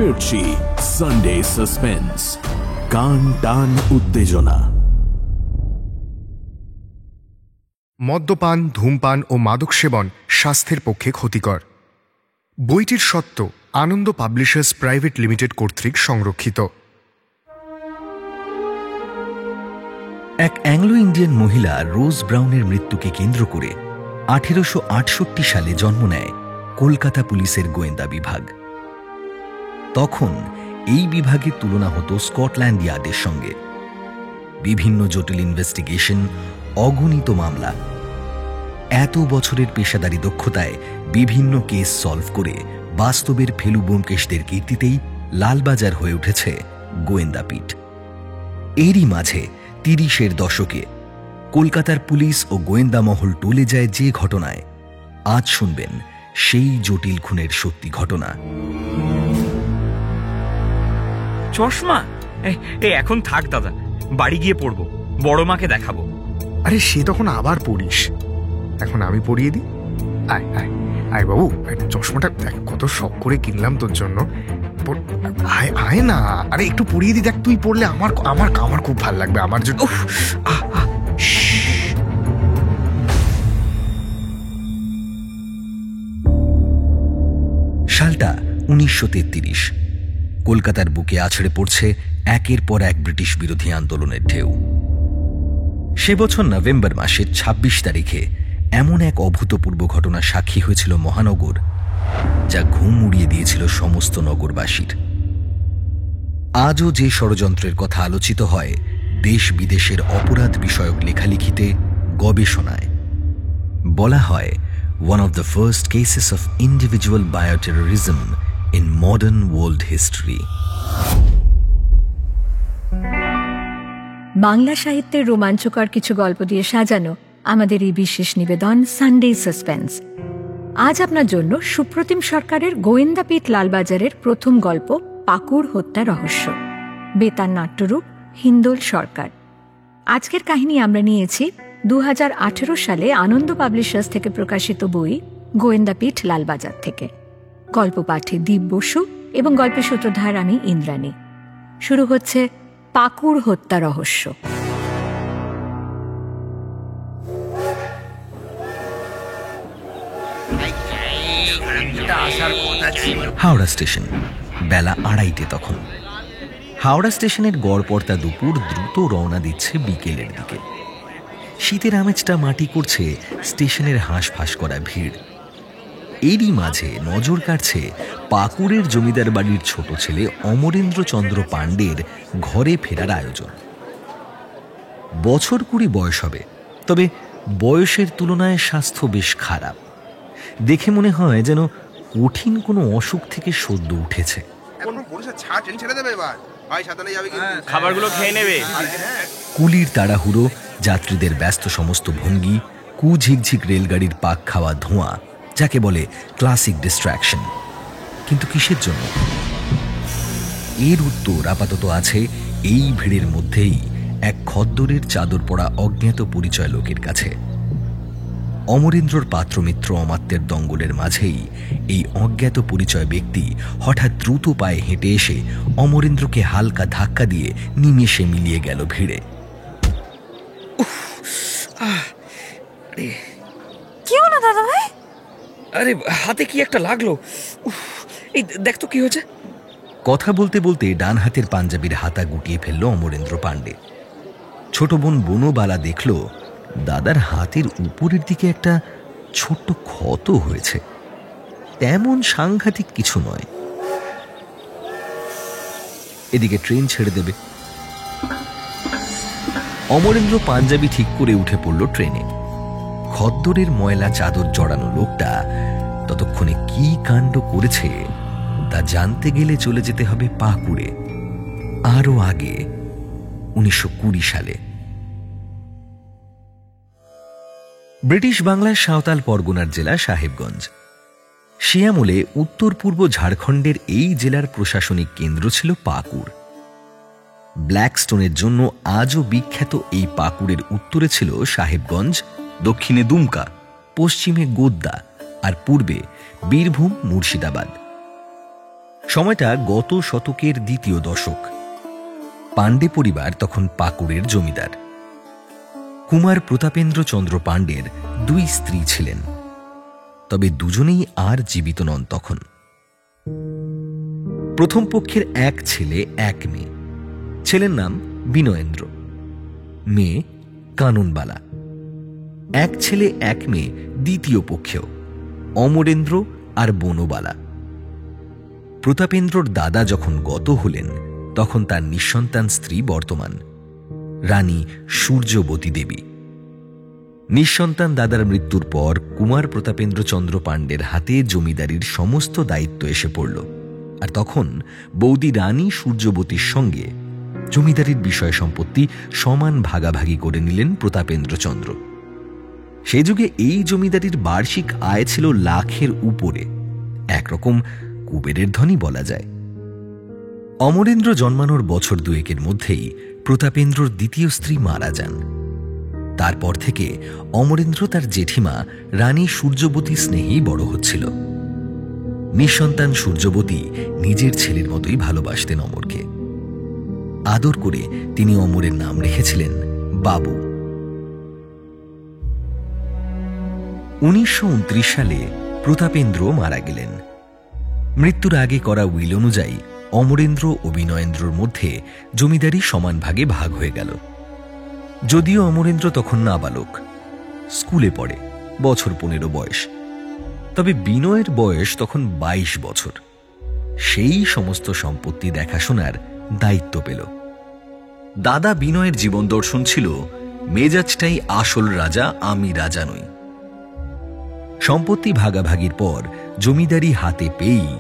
ফিরছি Sunday suspense, কান টান উত্তেজনা। মদ্যপান, ধূমপান ও মাদক সেবন স্বাস্থ্যের পক্ষে ক্ষতিকর। বইটির সত্য আনন্দ পাবলিশার্স প্রাইভেট লিমিটেড কর্তৃক সংরক্ষিত। এক অ্যাংলো ইন্ডিয়ান মহিলা রোজ ব্রাউনের মৃত্যুকে কেন্দ্র করে 1868 সালে জন্ম নেয় কলকাতা পুলিশের গোয়েন্দা বিভাগ। তখন এই বিভাগের তুলনা হতো স্কটল্যান্ড ইয়ার্ডের সঙ্গে। বিভিন্ন জটিল ইনভেস্টিগেশন, অগণিত মামলা। এত বছরের পেশাদারি দক্ষতায় বিভিন্ন কেস সলভ করে বাস্তবের ফেলু ব্যোমকেশদের কীর্তিতেই লালবাজার হয়ে উঠেছে গোয়েন্দাপীঠ। এরই মাঝে 30-এর দশকে কলকাতার পুলিশ ও গোয়েন্দা মহল টলে যায় যে ঘটনায়, আজ শুনবেন সেই জটিল খুনের সত্যি ঘটনা। চশমা এখন থাক দাদা, বাড়ি গিয়ে পড়বো, বড় মাকে দেখাবো। আরে সে তখন আবার পড়িস, এখন আমি পড়িয়ে দিই। আয় আয় আয় বাবু, চশমাটা কত শখ করে কিনলাম তোর জন্য। আয় আয় না, আরে একটু পড়িয়ে দিই, দেখ তুই পড়লে আমার আমার আমার খুব ভালো লাগবে আমার জন্য। সালটা 1933। কলকাতার বুকে আছড়ে পড়ছে একের পর এক ব্রিটিশ বিরোধী আন্দোলনের ঢেউ। সে বছর নভেম্বর মাসের 26 তারিখে এমন এক অভূতপূর্ব ঘটনা সাক্ষী হয়েছিল মহানগর, যা ঘুম উড়িয়ে দিয়েছিল সমস্ত নগরবাসীর। আজও যে ষড়যন্ত্রের কথা আলোচিত হয় দেশ বিদেশের অপরাধ বিষয়ক লেখালেখিতে, গবেষণায়, বলা হয় one of the first cases of individual bioterrorism in modern world history. Bangla সাহিত্যের রোমাঞ্চকর কিছু গল্প দিয়ে সাজানো আমাদের এই বিশেষ নিবেদন সানডে সাসপেন্স। আজ আপনার জন্য সুপ্রতিম সরকারের গোয়েন্দাপীঠ লালবাজারের প্রথম গল্প পাকুড় হত্যা রহস্য। বেতার নাট্যরূপ হিন্দোল সরকার। আজকের কাহিনী আমরা নিয়েছি 2018 সালে আনন্দ পাবলিশার্স থেকে প্রকাশিত বই গোয়েন্দাপীঠ লালবাজার থেকে। গল্প পাঠে দীপ বসু এবং গল্পের সূত্রধার আমি ইন্দ্রাণী। শুরু হচ্ছে পাকুড় হত্যা রহস্য। হাওড়া স্টেশন, বেলা 2:30 তখন। হাওড়া স্টেশনের গড়পড়তা দুপুর দ্রুত রওনা দিচ্ছে বিকেলের দিকে। শীতের আমেজটা মাটি করছে স্টেশনের হাঁসফাঁস করা ভিড়। এরই মাঝে নজর কাটছে পাকুড়ের জমিদার বাড়ির ছোট ছেলে অমরেন্দ্রচন্দ্র পাণ্ডের ঘরে ফেরার আয়োজন। বছর 20 বয়স হবে, তবে বয়সের তুলনায় স্বাস্থ্য বেশ খারাপ। দেখে মনে হয় যেন কঠিন কোনো অসুখ থেকে সদ্য উঠেছে। খাবারগুলো খেয়ে নেবে। কুলির তাড়াহুড়ো, যাত্রীদের ব্যস্ত সমস্ত ভঙ্গি, কুঝিকঝিক রেলগাড়ির পাক খাওয়া ধোঁয়া, যাকে বলে ক্লাসিক ডিস্ট্রাকশন। কিন্তু কিসের জন্য? এর উত্তর আপাতত আছে এই ভিড়ের মধ্যেই এক খদ্দরের চাদর পরা অজ্ঞাত পরিচয় লোকের কাছে। অমরেন্দ্রর পাত্রমিত্র অমাত্যের দঙ্গলের মাঝেই এই অজ্ঞাত পরিচয় ব্যক্তি হঠাৎ দ্রুত পায়ে হেঁটে এসে অমরেন্দ্রকে হালকা ধাক্কা দিয়ে নিমেষে মিলিয়ে গেল ভিড়ে। কি হলো দাদা ভাই? আরে হাতে কি একটা লাগলো, এই দেখ তো কি হয়েছে। কথা বলতে বলতে ডান হাতের পাঞ্জাবির হাতা গুটিয়ে ফেলল অমরেন্দ্র পাণ্ডে। ছোট বোন বনবালা দেখল দাদার হাতের উপরের দিকে একটা ছোট্ট ক্ষত হয়েছে। তেমন সাংঘাতিক কিছু নয়। এদিকে ট্রেন ছেড়ে দেবে। অমরেন্দ্র পাঞ্জাবি ঠিক করে উঠে পড়ল ট্রেনে। খদ্দরের ময়লা চাদর জড়ানো লোকটা ততক্ষণে কি কাণ্ড করেছে তা জানতে গেলে চলে যেতে হবে পাকুড়ে, আরো আগে 1920 সালে। ব্রিটিশ বাংলার সাঁওতাল পরগনার জেলা সাহেবগঞ্জ। সে আমলে উত্তর পূর্ব ঝাড়খণ্ডের এই জেলার প্রশাসনিক কেন্দ্র ছিল পাকুড়। ব্ল্যাকস্টোনের জন্য আজও বিখ্যাত এই পাকুড়ের উত্তরে ছিল সাহেবগঞ্জ, দক্ষিণে দুমকা, পশ্চিমে গোদ্দা আর পূর্বে বীরভূম, মুর্শিদাবাদ। সময়টা গত শতকের দ্বিতীয় দশক। পাণ্ডে পরিবার তখন পাকুড়ের জমিদার। কুমার প্রতাপেন্দ্র চন্দ্র পাণ্ডের 2 স্ত্রী ছিলেন, তবে দুজনেই আর জীবিত নন তখন। প্রথম পক্ষের 1 ছেলে 1 মেয়ে। ছেলের নাম বিনয়েন্দ্র, মেয়ে কাননবালা। 1 ছেলে 1 মেয়ে দ্বিতীয় পক্ষেও, অমরেন্দ্র আর বনবালা। প্রতাপেন্দ্রর দাদা যখন গত হলেন তখন তার নিঃসন্তান স্ত্রী বর্তমান, রানী সূর্যবতী দেবী। নিঃসন্তান দাদার মৃত্যুর পর কুমার প্রতাপেন্দ্র চন্দ্র পাণ্ডের হাতে জমিদারির সমস্ত দায়িত্ব এসে পড়ল। আর তখন বৌদি রানী সূর্যবতীর সঙ্গে জমিদারির বিষয় সম্পত্তি সমান ভাগাভাগি করে নিলেন প্রতাপেন্দ্রচন্দ্র। সে যুগে এই জমিদারির বার্ষিক আয় ছিল লাখের উপরে, একরকম কুবেরের ধনী বলা যায়। অমরেন্দ্র জন্মানোর বছর 2 মধ্যেই প্রতাপেন্দ্রর দ্বিতীয় স্ত্রী মারা যান। তারপর থেকে অমরেন্দ্র তার জেঠিমা রানী সূর্যবতী স্নেহেই বড় হচ্ছিল। নিঃসন্তান সূর্যবতী নিজের ছেলের মতোই ভালোবাসতেন অমরকে। আদর করে তিনি অমরের নাম রেখেছিলেন বাবু। 1929 সালে প্রতাপেন্দ্র মারা গেলেন। মৃত্যুর আগে করা উইল অনুযায়ী অমরেন্দ্র ও বিনয়েন্দ্রর মধ্যে জমিদারি সমান ভাগে ভাগ হয়ে গেল। যদিও অমরেন্দ্র তখন নাবালক, স্কুলে পড়ে, বছর 15 বয়স, তবে বিনয়ের বয়স তখন 22 বছর। সেই সমস্ত সম্পত্তি দেখাশোনার দায়িত্ব পেল। দাদা বিনয়ের জীবন দর্শন ছিল, মেজাজটাই আসল রাজা, আমি রাজা নই। সম্পত্তি ভাগাভাগির পর জমিদারি হাতে পেয়েই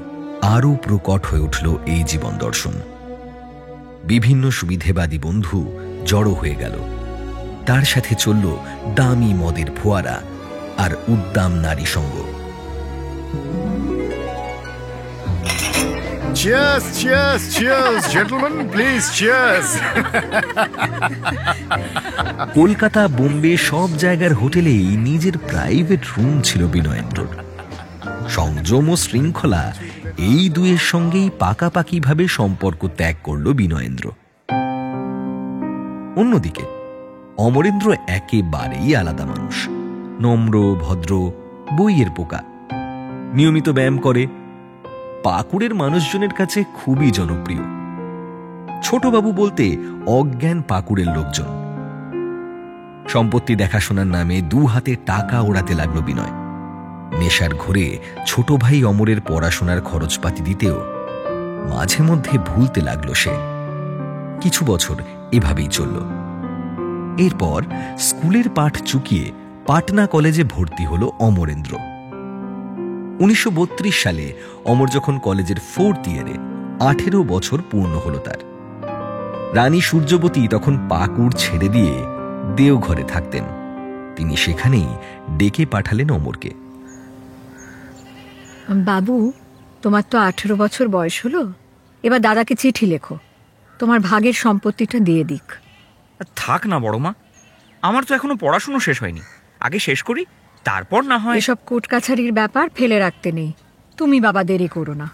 আরও প্রকট হয়ে উঠল এই জীবন দর্শন। বিভিন্ন সুবিধেবাদী বন্ধু জড়ো হয়ে গেল। তার সাথে চলল দামি মদের ফোয়ারা আর উদ্দাম নারী সঙ্গ। Cheers, cheers, cheers, gentlemen, please, cheers. Kolkata, Bombay সব জায়গার হোটেলেই নিজের প্রাইভেট রুম ছিল বিনয়েন্দ্রর। সংযম ও শৃঙ্খলা এই দুয়ের সঙ্গেই পাকাপাকিভাবে সম্পর্ক ত্যাগ করল বিনয়েন্দ্র। অন্যদিকে অমরেন্দ্র একেবারেই আলাদা মানুষ, নম্র, ভদ্র, বইয়ের পোকা। নিয়মিত ব্যায়াম করে, পাকুড়ের মানুষজনের কাছে খুবই জনপ্রিয়। ছোটবাবু বলতে অজ্ঞান পাকুড়ের লোকজন। সম্পত্তি দেখাশোনার নামে 2 হাতে টাকা ওড়াতে লাগলো বিনয়। নেশার ঘোরে ছোট ভাই অমরের পড়াশোনার খরচপাতি দিতেও মাঝে মধ্যে ভুলতে লাগলো সে। কিছু বছর এভাবেই চলল। এরপর স্কুলের পাঠ চুকিয়ে পাটনা কলেজে ভর্তি হলো অমরেন্দ্র। 1932 সালে অমর যখন কলেজের 4th ইয়ারে, 18 বছর পূর্ণ হলো তার। রানী সূর্যবতী তখন পাকুড় ছেড়ে দিয়ে দেওঘরে থাকতেন। তিনি সেখানেই ডেকে পাঠালেন অমরকে। বাবু, তোমার তো 18 বছর বয়স হলো, এবার দাদাকে চিঠি লেখো, তোমার ভাগের সম্পত্তিটা দিয়ে দিক। থাক না বড় মা, আমার তো এখনো পড়াশুনো শেষ হয়নি, আগে শেষ করি, তারপর না হয়। এসব কোর্ট কাছারির ব্যাপার ফেলে রাখতে নেই। তুমি বাবা দেরি করো না,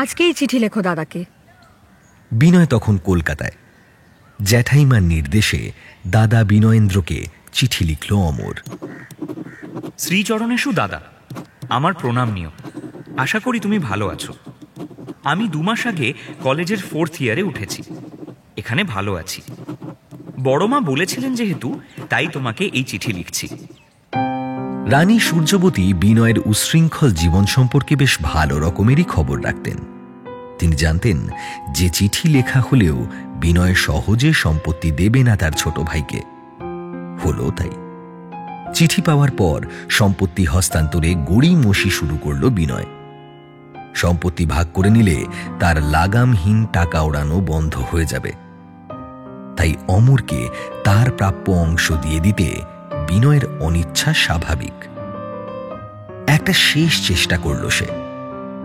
আজকেই চিঠি লেখো দাদাকে। বিনয় তখন কলকাতায়। জ্যাঠাইমার নির্দেশে দাদা বিনয়েন্দ্রকে চিঠি লিখল অমর। শ্রীচরণেশু দাদা, আমার প্রণাম নিও। আশা করি তুমি ভালো আছো। আমি 2 মাস আগে কলেজের 4th ইয়ারে উঠেছি, এখানে ভালো আছি। বড় মা বলেছিলেন যেহেতু, তাই তোমাকে এই চিঠি লিখছি। রানী সূর্যবতী বিনয়ের উচ্ছৃঙ্খল জীবন সম্পর্কে বেশ ভালো রকমেরই খবর রাখতেন। তিনি জানতেন যে চিঠি লেখা হলেও বিনয় সহজে সম্পত্তি দেবে না তার ছোট ভাইকে। হলো তাই। চিঠি পাওয়ার পর সম্পত্তি হস্তান্তরে গড়িমসি শুরু করল বিনয়। সম্পত্তি ভাগ করে নিলে তার লাগামহীন টাকা ওড়ানো বন্ধ হয়ে যাবে। তাই অমরকে তার প্রাপ্য অংশ দিয়ে দিতে বিনয়ের অনিচ্ছা স্বাভাবিক। একটা শেষ চেষ্টা করল সে।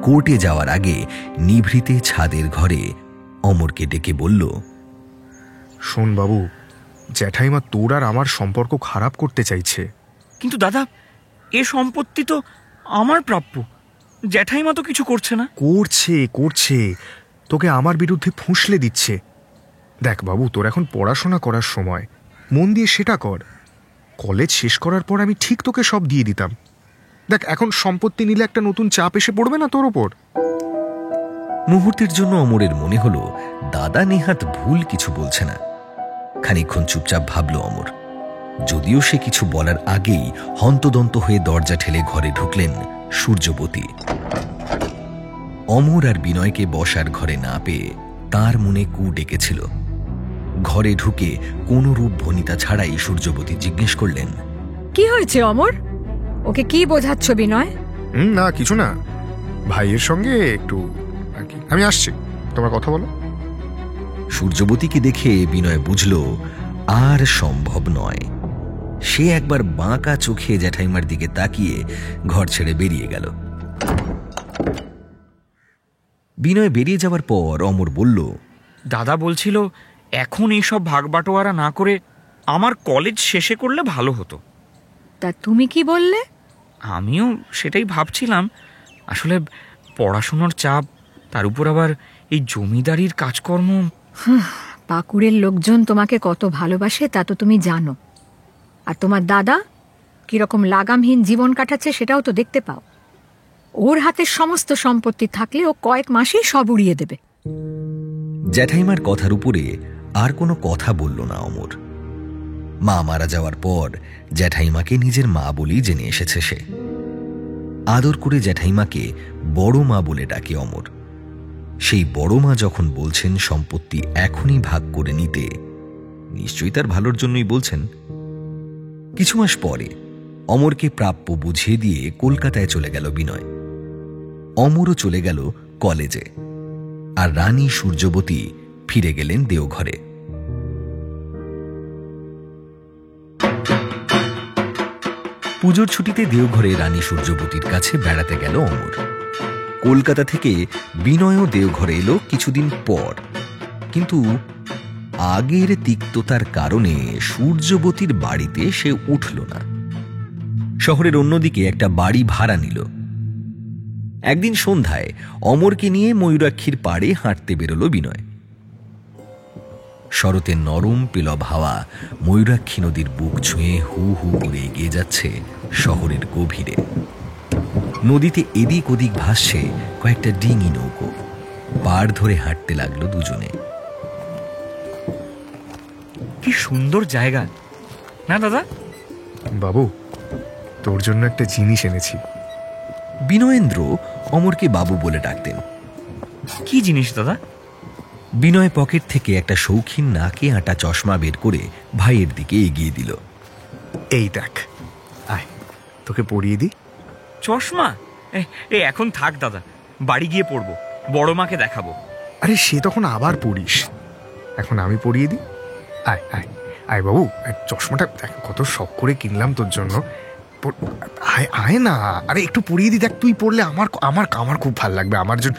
কোর্টে যাওয়ার আগে নিভৃতে ছাদের ঘরে অমরকে ডেকে বলল, শোন বাবু, জ্যাঠাইমা তোর আর আমার সম্পর্ক খারাপ করতে চাইছে। কিন্তু দাদা, এ সম্পত্তি তো আমার প্রাপ্য, জ্যাঠাইমা তো কিছু করছে না। করছে করছে, তোকে আমার বিরুদ্ধে ফুঁসলে দিচ্ছে। দেখ বাবু, তোর এখন পড়াশোনা করার সময়, মন দিয়ে সেটা কর। কলেজ শেষ করার পর আমি ঠিক তোকে সব দিয়ে দিতাম। দেখ, এখন সম্পত্তি নিলে একটা নতুন চাপ এসে পড়বে না তোর ওপর? মুহূর্তের জন্য অমরের মনে হলো দাদা নেহাত ভুল কিছু বলছে না। খানিকক্ষণ চুপচাপ ভাবল অমর। যদিও সে কিছু বলার আগেই হন্তদন্ত হয়ে দরজা ঠেলে ঘরে ঢুকলেন সূর্যবতী। অমর আর বিনয়কে বসার ঘরে না পেয়ে তার মনে কু ডেকেছিল। ঘরে ঢুকে কোন রূপ ভনিতা ছাড়াই সূর্যবতী জিজ্ঞেস করলেন, কি হয়েছে অমর? ওকে কি বোঝাচ্ছ বিনয়? না, কিছু না, ভাইয়ের সঙ্গে একটু আর কি। আমি আসছি, তোমার কথা বলো। সূর্যবতীকে দেখে বিনয় বুঝল আর সম্ভব নয়। সে একবার বাঁকা চোখে জ্যাঠাইমার দিকে তাকিয়ে ঘর ছেড়ে বেরিয়ে গেল। বিনয় বেরিয়ে যাওয়ার পর অমর বলল, দাদা বলছিল এখন এইসব ভাগবাটোয়ারা না করে আমার কলেজ শেষে করলে ভালো হতো। তা তুমি কি বললে? আমিও সেটাই ভাবছিলাম। আসলে পড়াশোনার চাপ, তার উপর আবার এই জমিদারির কাজকর্ম। পাকুড়ের লোকজন তোমাকে কত ভালোবাসে তা তো তুমি জানো। আর তোমার দাদা কিরকম লাগামহীন জীবন কাটাচ্ছে সেটাও তো দেখতে পাও। ওর হাতে সমস্ত সম্পত্তি থাকলে ও কয়েক মাসেই সব উড়িয়ে দেবে। জ্যাঠাইমার কথার উপরে আর কোনো কথা বলল না অমর। মা মারা যাওয়ার পর জ্যাঠাইমাকে নিজের মা বলেই জেনে এসেছে সে। আদর করে জ্যাঠাইমাকে বড় মা বলে ডাকে অমর। সেই বড় মা যখন বলছেন সম্পত্তি এখনই ভাগ করে নিতে, নিশ্চয়ই তার ভালোর জন্যই বলছেন। কিছু মাস পরে অমরকে প্রাপ্য বুঝিয়ে দিয়ে কলকাতায় চলে গেল বিনয়। অমরও চলে গেল কলেজে, আর রানী সূর্যবতী ফিরে গেলেন দেওঘরে। পুজোর ছুটিতে দেওঘরে রানী সূর্যবতীর কাছে বেড়াতে গেল অমর। কলকাতা থেকে বিনয়ও দেওঘরে এলো কিছুদিন পর, কিন্তু আগের তিক্ততার কারণে সূর্যবতীর বাড়িতে সে উঠল না। শহরের অন্যদিকে একটা বাড়ি ভাড়া নিল। একদিন সন্ধ্যায় অমরকে নিয়ে ময়ূরাক্ষীর পাড়ে হাঁটতে বেরোল বিনয়। শরতের নরম পেলব হাওয়া ময়ূরাক্ষী নদীর বুক ছুঁয়ে হু হু করে এগিয়ে যাচ্ছে শহরের গভীরে। নদীতে এদিক ওদিক ভাসছে কয়েকটা ডিঙি নৌকো। পাড় ধরে হাঁটতে লাগলো দুজনে। কি সুন্দর জায়গা না দাদা? বাবু, তোর জন্য একটা জিনিস এনেছি। বিনয়েন্দ্র অমরকে বাবু বলে ডাকতেন। কি জিনিস দাদা? বিনয় পকেট থেকে একটা শৌখিন নাকে আটা চশমা বের করে ভাইয়ের দিকে এগিয়ে দিল। এই দেখ, আয় তোকে পরিয়ে দিই। চশমা? এখন থাক দাদা, বাড়ি গিয়ে পড়বো, বড় মাকে দেখাবো। আরে সে তখন আবার পড়িস, এখন আমি পরিয়ে দিই। আয় আয় আয় বাবু, চশমাটা দেখ কত শখ করে কিনলাম তোর জন্য। আয় আয় না, আরে একটু পরিয়ে দিই। দেখ, তুই পড়লে আমার আমার আমার খুব ভালো লাগবে, আমার জন্য।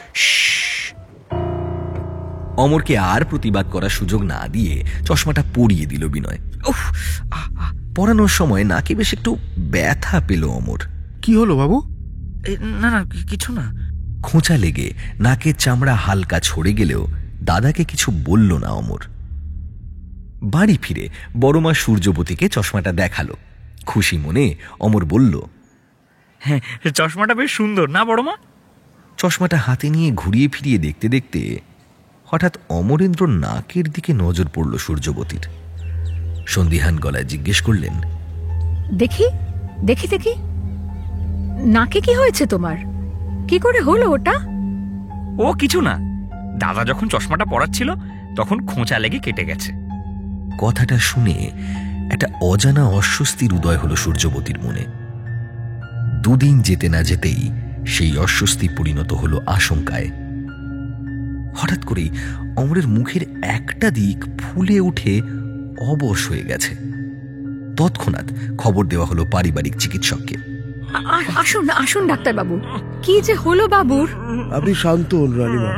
অমরকে আর প্রতিবাদ করার সুযোগ না দিয়ে চশমাটা পরিয়ে দিল বিনয়। উফ, পরানোর সময় নাকে বেশ একটু ব্যথা পেল অমর। কি হলো বাবু? না না, কিছু না। খোঁচা লেগে নাকের চামড়া হালকা ছড়ে গেলেও দাদাকে কিছু বলল না অমর। বাড়ি ফিরে বড়মা সূর্যবতীকে চশমাটা দেখালো। খুশি মনে অমর বলল, হ্যাঁ, চশমাটা বেশ সুন্দর না বড় মা? চশমাটা হাতে নিয়ে ঘুরিয়ে ফিরিয়ে দেখতে দেখতে হঠাৎ অমরেন্দ্র নাকের দিকে নজর পড়ল সূর্যবতীর। সন্দিহান গলায় জিজ্ঞেস করলেন, দেখি দেখি দেখি, নাকে কি হয়েছে তোমার? কি করে হলো ওটা? ও কিছু না, দাদা যখন চশমাটা পরাচ্ছিল তখন খোঁচা লেগে কেটে গেছে। কথাটা শুনে একটা অজানা অস্বস্তির উদয় হলো সূর্যবতীর মনে। দুদিন যেতে না যেতেই সেই অস্বস্তি পরিণত হলো আশঙ্কায়। হঠাৎ করেই অমরের মুখের একটা দিক ফুলে উঠে অবশ হয়ে গেছে। তৎক্ষণাৎ খবর দেওয়া হলো পারিবারিক চিকিৎসককে। আসুন আসুন ডাক্তারবাবু, কি যে হলো বাবুর? আপনি শান্ত হন রানীমা,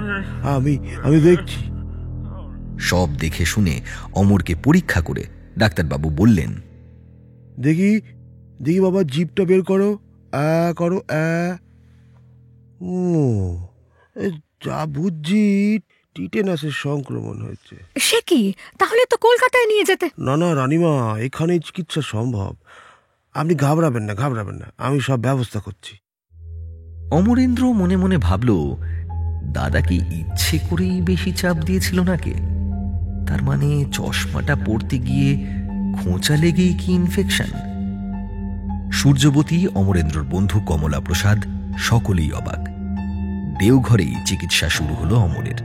আমি দেখছি। সব দেখে শুনে অমরকে পরীক্ষা করে ডাক্তারবাবু বললেন, দেখি দেখি বাবা, জিভটা বের করো, করো। ও, এ যা বুঝছি টিটেনাসের সংক্রমণ হয়েছে। সে কি, তাহলে তো কলকাতায় নিয়ে যেতে। না না রানীমা, এখানেই চিকিৎসা সম্ভব। আপনি ঘাবড়াবেন না, আমি সব ব্যবস্থা করছি। অমরেন্দ্র মনে মনে ভাবল, দাদা কি ইচ্ছে করেই বেশি চাপ দিয়েছিল নাকি? তার মানে চশমাটা পড়তে গিয়ে খোঁচা লেগেই কি ইনফেকশন? সূর্যবতী, অমরেন্দ্রর বন্ধু কমলা প্রসাদ সকলেই অবাক। দেওঘরেই চিকিৎসা শুরু হলো অমরের।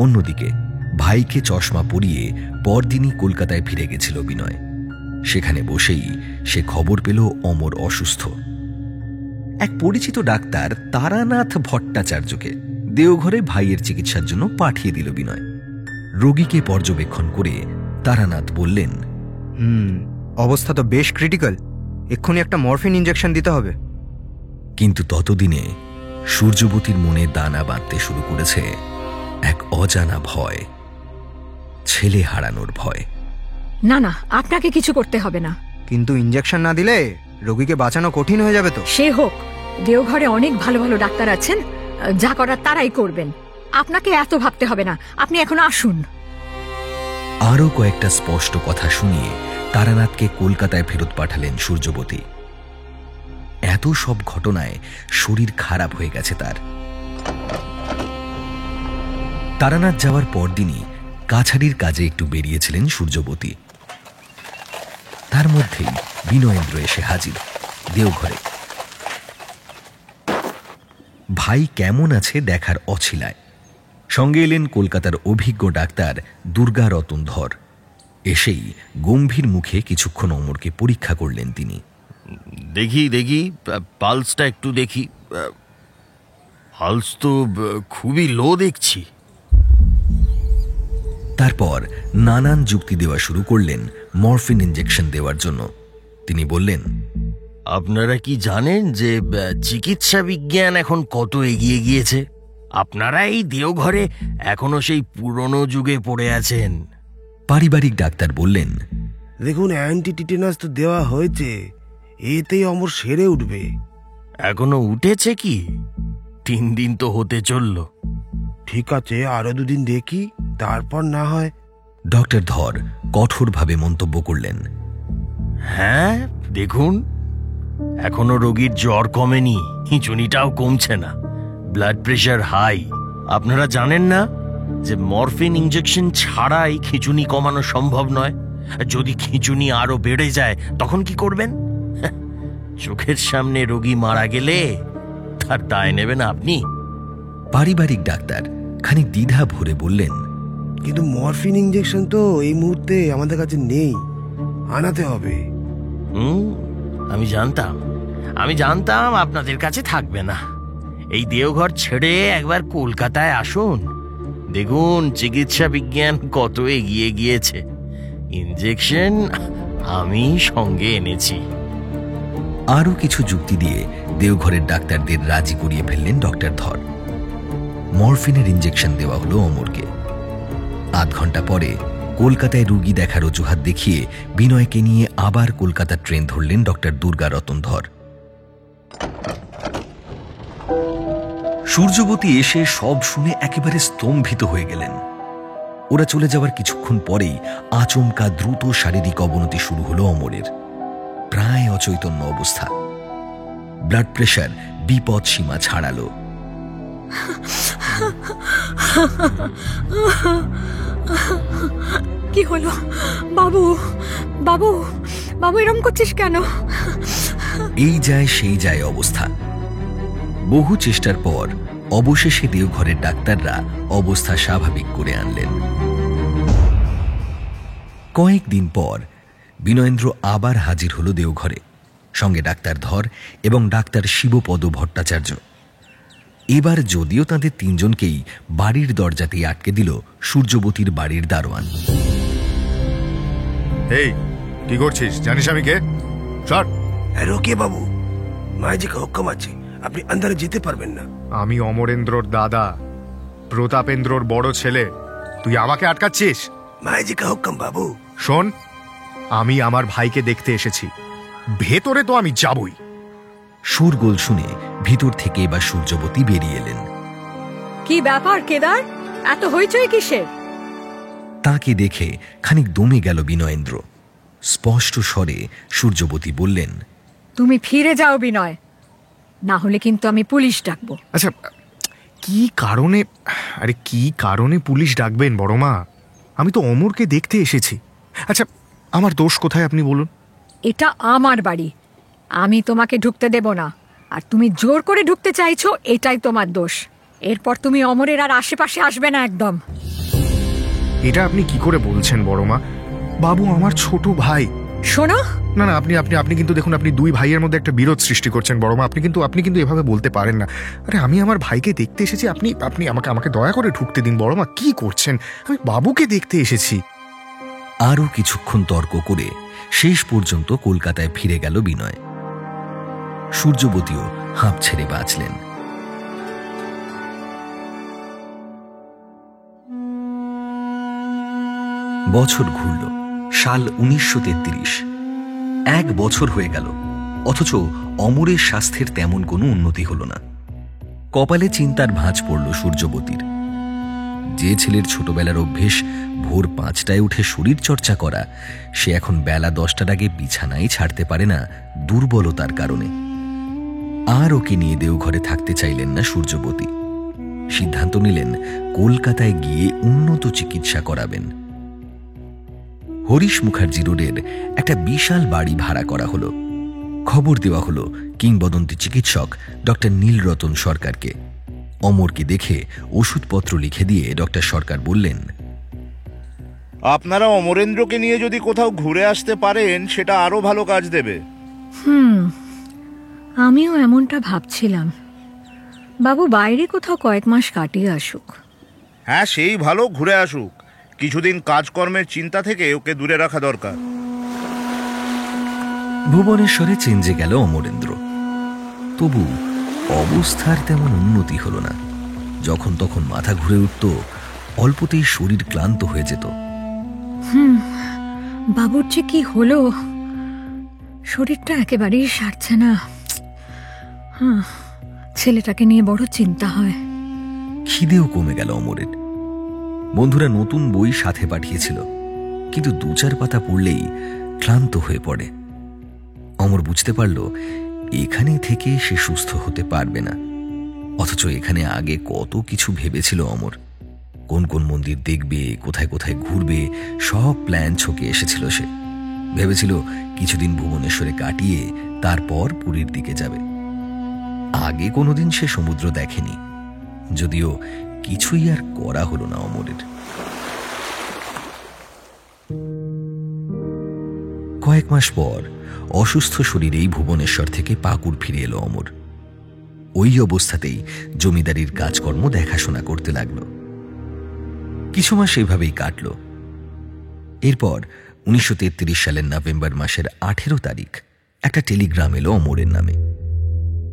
অন্যদিকে ভাইকে চশমা পরিয়ে পরদিনই কলকাতায় ফিরে গেছিল বিনয়। সেখানে বসেই সে খবর পেল অমর অসুস্থ। এক পরিচিত ডাক্তার তারানাথ ভট্টাচার্যকে দেওঘরে ভাইয়ের চিকিৎসার জন্য পাঠিয়ে দিল বিনয়। রোগীকে পর্যবেক্ষণ করে তারানাথ বললেন, অবস্থা তো বেশ ক্রিটিক্যাল, এক্ষুনি একটা মরফিন ইঞ্জেকশন দিতে হবে। কিন্তু ততদিনে সূর্যবতীর মনে দানা বাঁধতে শুরু করেছে এক অজানা ভয়, ছেলে হারানোর ভয়। না না, আপনাকে কিছু করতে হবে না। কিন্তু ইঞ্জেকশন না দিলে রোগীকে বাঁচানো কঠিন হয়ে যাবে তো। সে হোক, দেওঘরে অনেক ভালো ভালো ডাক্তার আছেন, যা করার তারাই করবেন। আপনাকে এত ভাবতে হবে না, আপনি এখন আসুন। আরও কয়েকটা স্পষ্ট কথা শুনিয়ে তারানাথকে কলকাতায় ফেরত পাঠালেন সূর্যবতী। এত সব ঘটনায় শরীর খারাপ হয়ে গেছে তার। তারানাথ যাওয়ার পরদিনই কাছারির কাজে একটু বেরিয়েছিলেন সূর্যবতী। তার মধ্যেই বিনয়েন্দ্র এসে হাজির দেওঘরে। ভাই কেমন আছে দেখার অছিলায় সঙ্গে এলেন কলকাতার অভিজ্ঞ ডাক্তার দুর্গা রতন ধর। এসেই গম্ভীর মুখে কিছুক্ষণ অমরকে পরীক্ষা করলেন তিনি। দেখি পালসটা একটু দেখি। পালস তো খুবই লো দেখছি। তারপর নানান যুক্তি দেওয়া শুরু করলেন মরফিন ইঞ্জেকশন দেওয়ার জন্য। তিনি বললেন, আপনারা কি জানেন যে চিকিৎসা বিজ্ঞান এখন কত এগিয়ে গিয়েছে? আপনারা এই দেওঘরে এখনো সেই পুরনো যুগে পড়ে আছেন। পারিবারিক ডাক্তার বললেন, দেখুন, অ্যান্টি টিটেনাস তো দেওয়া হয়েছে, এতেই অমর সেরে উঠবে। এখনো উঠেছে কি? 3 দিন তো হতে চলল। ঠিক আছে, আরো 2 দিন দেখি, তারপর না হয়। ডক্টর ধর কঠোরভাবে মন্তব্য করলেন, হ্যাঁ দেখুন, এখনো রোগীর জ্বর কমেনি, খিঁচুনিটাও কমছে না, ব্লাড প্রেশার হাই। আপনারা জানেন না যে মরফিন ইঞ্জেকশন ছাড়াই খিঁচুনি কমানো সম্ভব নয়? যদি খিঁচুনি আরো বেড়ে যায় তখন কি করবেন? চোখের সামনে রোগী মারা গেলে তার দায় নেবেন আপনি? পারিবারিক ডাক্তার খানিক দ্বিধা ভরে বললেন, কিন্তু মরফিন ইঞ্জেকশন তো এই মুহূর্তে আমাদের কাছে নেই, আনাতে হবে। আমি জানতাম আপনাদের কাছে থাকবে না। এই দেওঘর ছেড়ে একবার কলকাতায় আসুন, দেখুন চিকিৎসা বিজ্ঞান কত এগিয়ে গিয়েছে। ইঞ্জেকশন আমি সঙ্গে এনেছি। আরও কিছু যুক্তি দিয়ে দেওঘরের ডাক্তারদের রাজি করিয়ে ফেললেন ডক্টর ধর। মরফিনের ইঞ্জেকশন দেওয়া হলো অমরকে। আধ ঘন্টা পরে কলকাতায় রুগী দেখার অজুহাত দেখিয়ে বিনয়কে নিয়ে আবার কলকাতার ট্রেন ধরলেন ডক্টর দুর্গা রতন ধর। সূর্যবতী এসে সব শুনে একেবারে স্তম্ভিত হয়ে গেলেন। ওরা চলে যাওয়ার কিছুক্ষণ পরেই আচমকা দ্রুত শারীরিক অবনতি শুরু হলো অমরের। প্রায় অচৈতন্য অবস্থা, ব্লাড প্রেশার বিপদ সীমা ছাড়ালো। কি হলো? বাবু বাবু বাবু, এরম করছিস কেন? এই যায় সেই যায় অবস্থা। বহু চেষ্টার পর অবশেষে দেওঘরের ডাক্তাররা অবস্থা স্বাভাবিক করে আনলেন। কয়েকদিন পর বিনয়েন্দ্র আবার হাজির হল দেওঘরে, সঙ্গে ডাক্তার ধর এবং ডাক্তার শিবপদ ভট্টাচার্য। এবার যদিও তাদের 3 জনকেই বাড়ির দরজাতেই আটকে দিল সূর্যবতীর বাড়ির দারোয়ান। এই কি করছিস? জানিস আমি কে? সর। রোকে বাবু, মাইজিকে হুকুম আছে, আপনি আন্দারে যেতে পারবেন না। আমি অমরেন্দ্রর দাদা, প্রতাপেন্দ্রর বড় ছেলে। তুই আমাকে আটকাচ্ছিস? মাইজিকে হুকুম বাবু। শোন, আমি আমার ভাইকে দেখতে এসেছি, ভেতরে তো আমি যাবই, সুরগোল শুনে ভিতর থেকে এবার সূর্যবতী বেরিয়ে এলেন। কি ব্যাপার কেদার, এত হইচই কিসের? তাকে দেখে খানিক দমে গেল বিনয়েন্দ্র। স্পষ্ট স্বরে সূর্যবতী বললেন, তুমি ফিরে যাও বিনয়, না হলে কিন্তু আমি পুলিশ ডাকবো। আচ্ছা, কি কারণে পুলিশ ডাকবেন বড় মা? আমি তো অমরকে দেখতে এসেছি। আচ্ছা, আমার দোষ কোথায় আপনি বলুন? এটা আমার বাড়ি, আমি তোমাকে ঢুকতে দেব না, আর তুমি জোর করে ঢুকতে চাইছো, এটাই তোমার দোষ। এরপর তুমি অমরের আর আশেপাশে আসবে না একদম। এটা আপনি কি করে বলছেন বড় মা? বাবু আমার ছোট ভাই। শোনো, না না, আপনি কিন্তু দেখুন, আপনি দুই ভাইয়ের মধ্যে একটা বিরোধ সৃষ্টি করছেন বড় মা। আপনি কিন্তু এভাবে বলতে পারেন না। আরে আমি আমার ভাইকে দেখতে এসেছি, আপনি আমাকে দয়া করে ঢুকতে দিন বড় মা। কি করছেন? আমি বাবুকে দেখতে এসেছি। আরও কিছুক্ষণ তর্ক করে শেষ পর্যন্ত কলকাতায় ফিরে গেল বিনয়। সূর্যবতীও হাঁপ ছেড়ে বাঁচলেন। বছর ঘুরল, সাল 1933। 1 বছর হয়ে গেল, অথচ অমরের স্বাস্থ্যের তেমন কোনো উন্নতি হল না। কপালে চিন্তার ভাঁজ পড়ল সূর্যবতীর। যে ছেলের ছোটবেলার অভ্যেস ভোর 5টায় উঠে শরীর চর্চা করা, সে এখন বেলা 10টার আগে বিছানায় ছাড়তে পারে না দুর্বলতার কারণে। আর ওকে নিয়ে দেওঘরে থাকতে চাইলেন না সূর্যবতী। সিদ্ধান্ত নিলেন কলকাতায় গিয়ে উন্নত চিকিৎসা করাবেন। হরিশ মুখার্জি রোডের একটা বিশাল বাড়ি ভাড়া করা হলো। খবর দেওয়া হলো কিংবদন্তি চিকিৎসক ডক্টর নীলরতন সরকারকে। অমরকে দেখে ওষুধপত্র লিখে দিয়ে ডক্টর সরকার বললেন, আপনারা অমরেন্দ্রকে নিয়ে যদি কোথাও ঘুরে আসতে পারেন, সেটা আরো ভালো কাজ দেবে। আমিও এমনটা ভাবছিলাম। বাবু বাইরে কোথাও কয়েক মাস কাটিয়ে আসুক। হ্যাঁ, সেই ভালো, ঘুরে আসুক। কিছুদিন কাজকর্মের চিন্তা থেকে ওকে দূরে রাখা দরকার। ভুবনেশ্বরে চেঞ্জে গেল অমরেন্দ্র। তবু অবস্থার তেমন উন্নতি হল না। যখন তখন মাথা ঘুরে উঠত, অল্পতেই শরীর ক্লান্ত হয়ে যেত। বাবুর যে কি হলো, শরীরটা একেবারেই সারছে না। ছেলেটাকে নিয়ে বড় চিন্তা হয়। খিদেও কমে গেল অমরের। বন্ধুরা নতুন বই সাথে পাঠিয়েছিল, কিন্তু 2-4 পাতা পড়লেই ক্লান্ত হয়ে পড়ে। অমর বুঝতে পারল এখানে থেকে সে সুস্থ হতে পারবে না। অথচ এখানে আগে কত কিছু ভেবেছিল অমর। কোন কোন মন্দির দেখবে, কোথায় কোথায় ঘুরবে, সব প্ল্যান ছকে এসেছিল সে। ভেবেছিল কিছুদিন ভুবনেশ্বরে কাটিয়ে তারপর পুরীর দিকে যাবে। আগে কোনোদিন সে সমুদ্র দেখেনি, যদিও কিছুই আর করা হলো না অমরের। কয়েক মাস পর অসুস্থ শরীরেই ভুবনেশ্বর থেকে পাকুড় ফিরে এলো অমর। ওই অবস্থাতেই জমিদারির কাজকর্ম দেখাশোনা করতে লাগল। কিছু মাস এইভাবেই কাটল। এরপর 1933 সালের নভেম্বর মাসের 18 তারিখ একটা টেলিগ্রাম এলো অমরের নামে।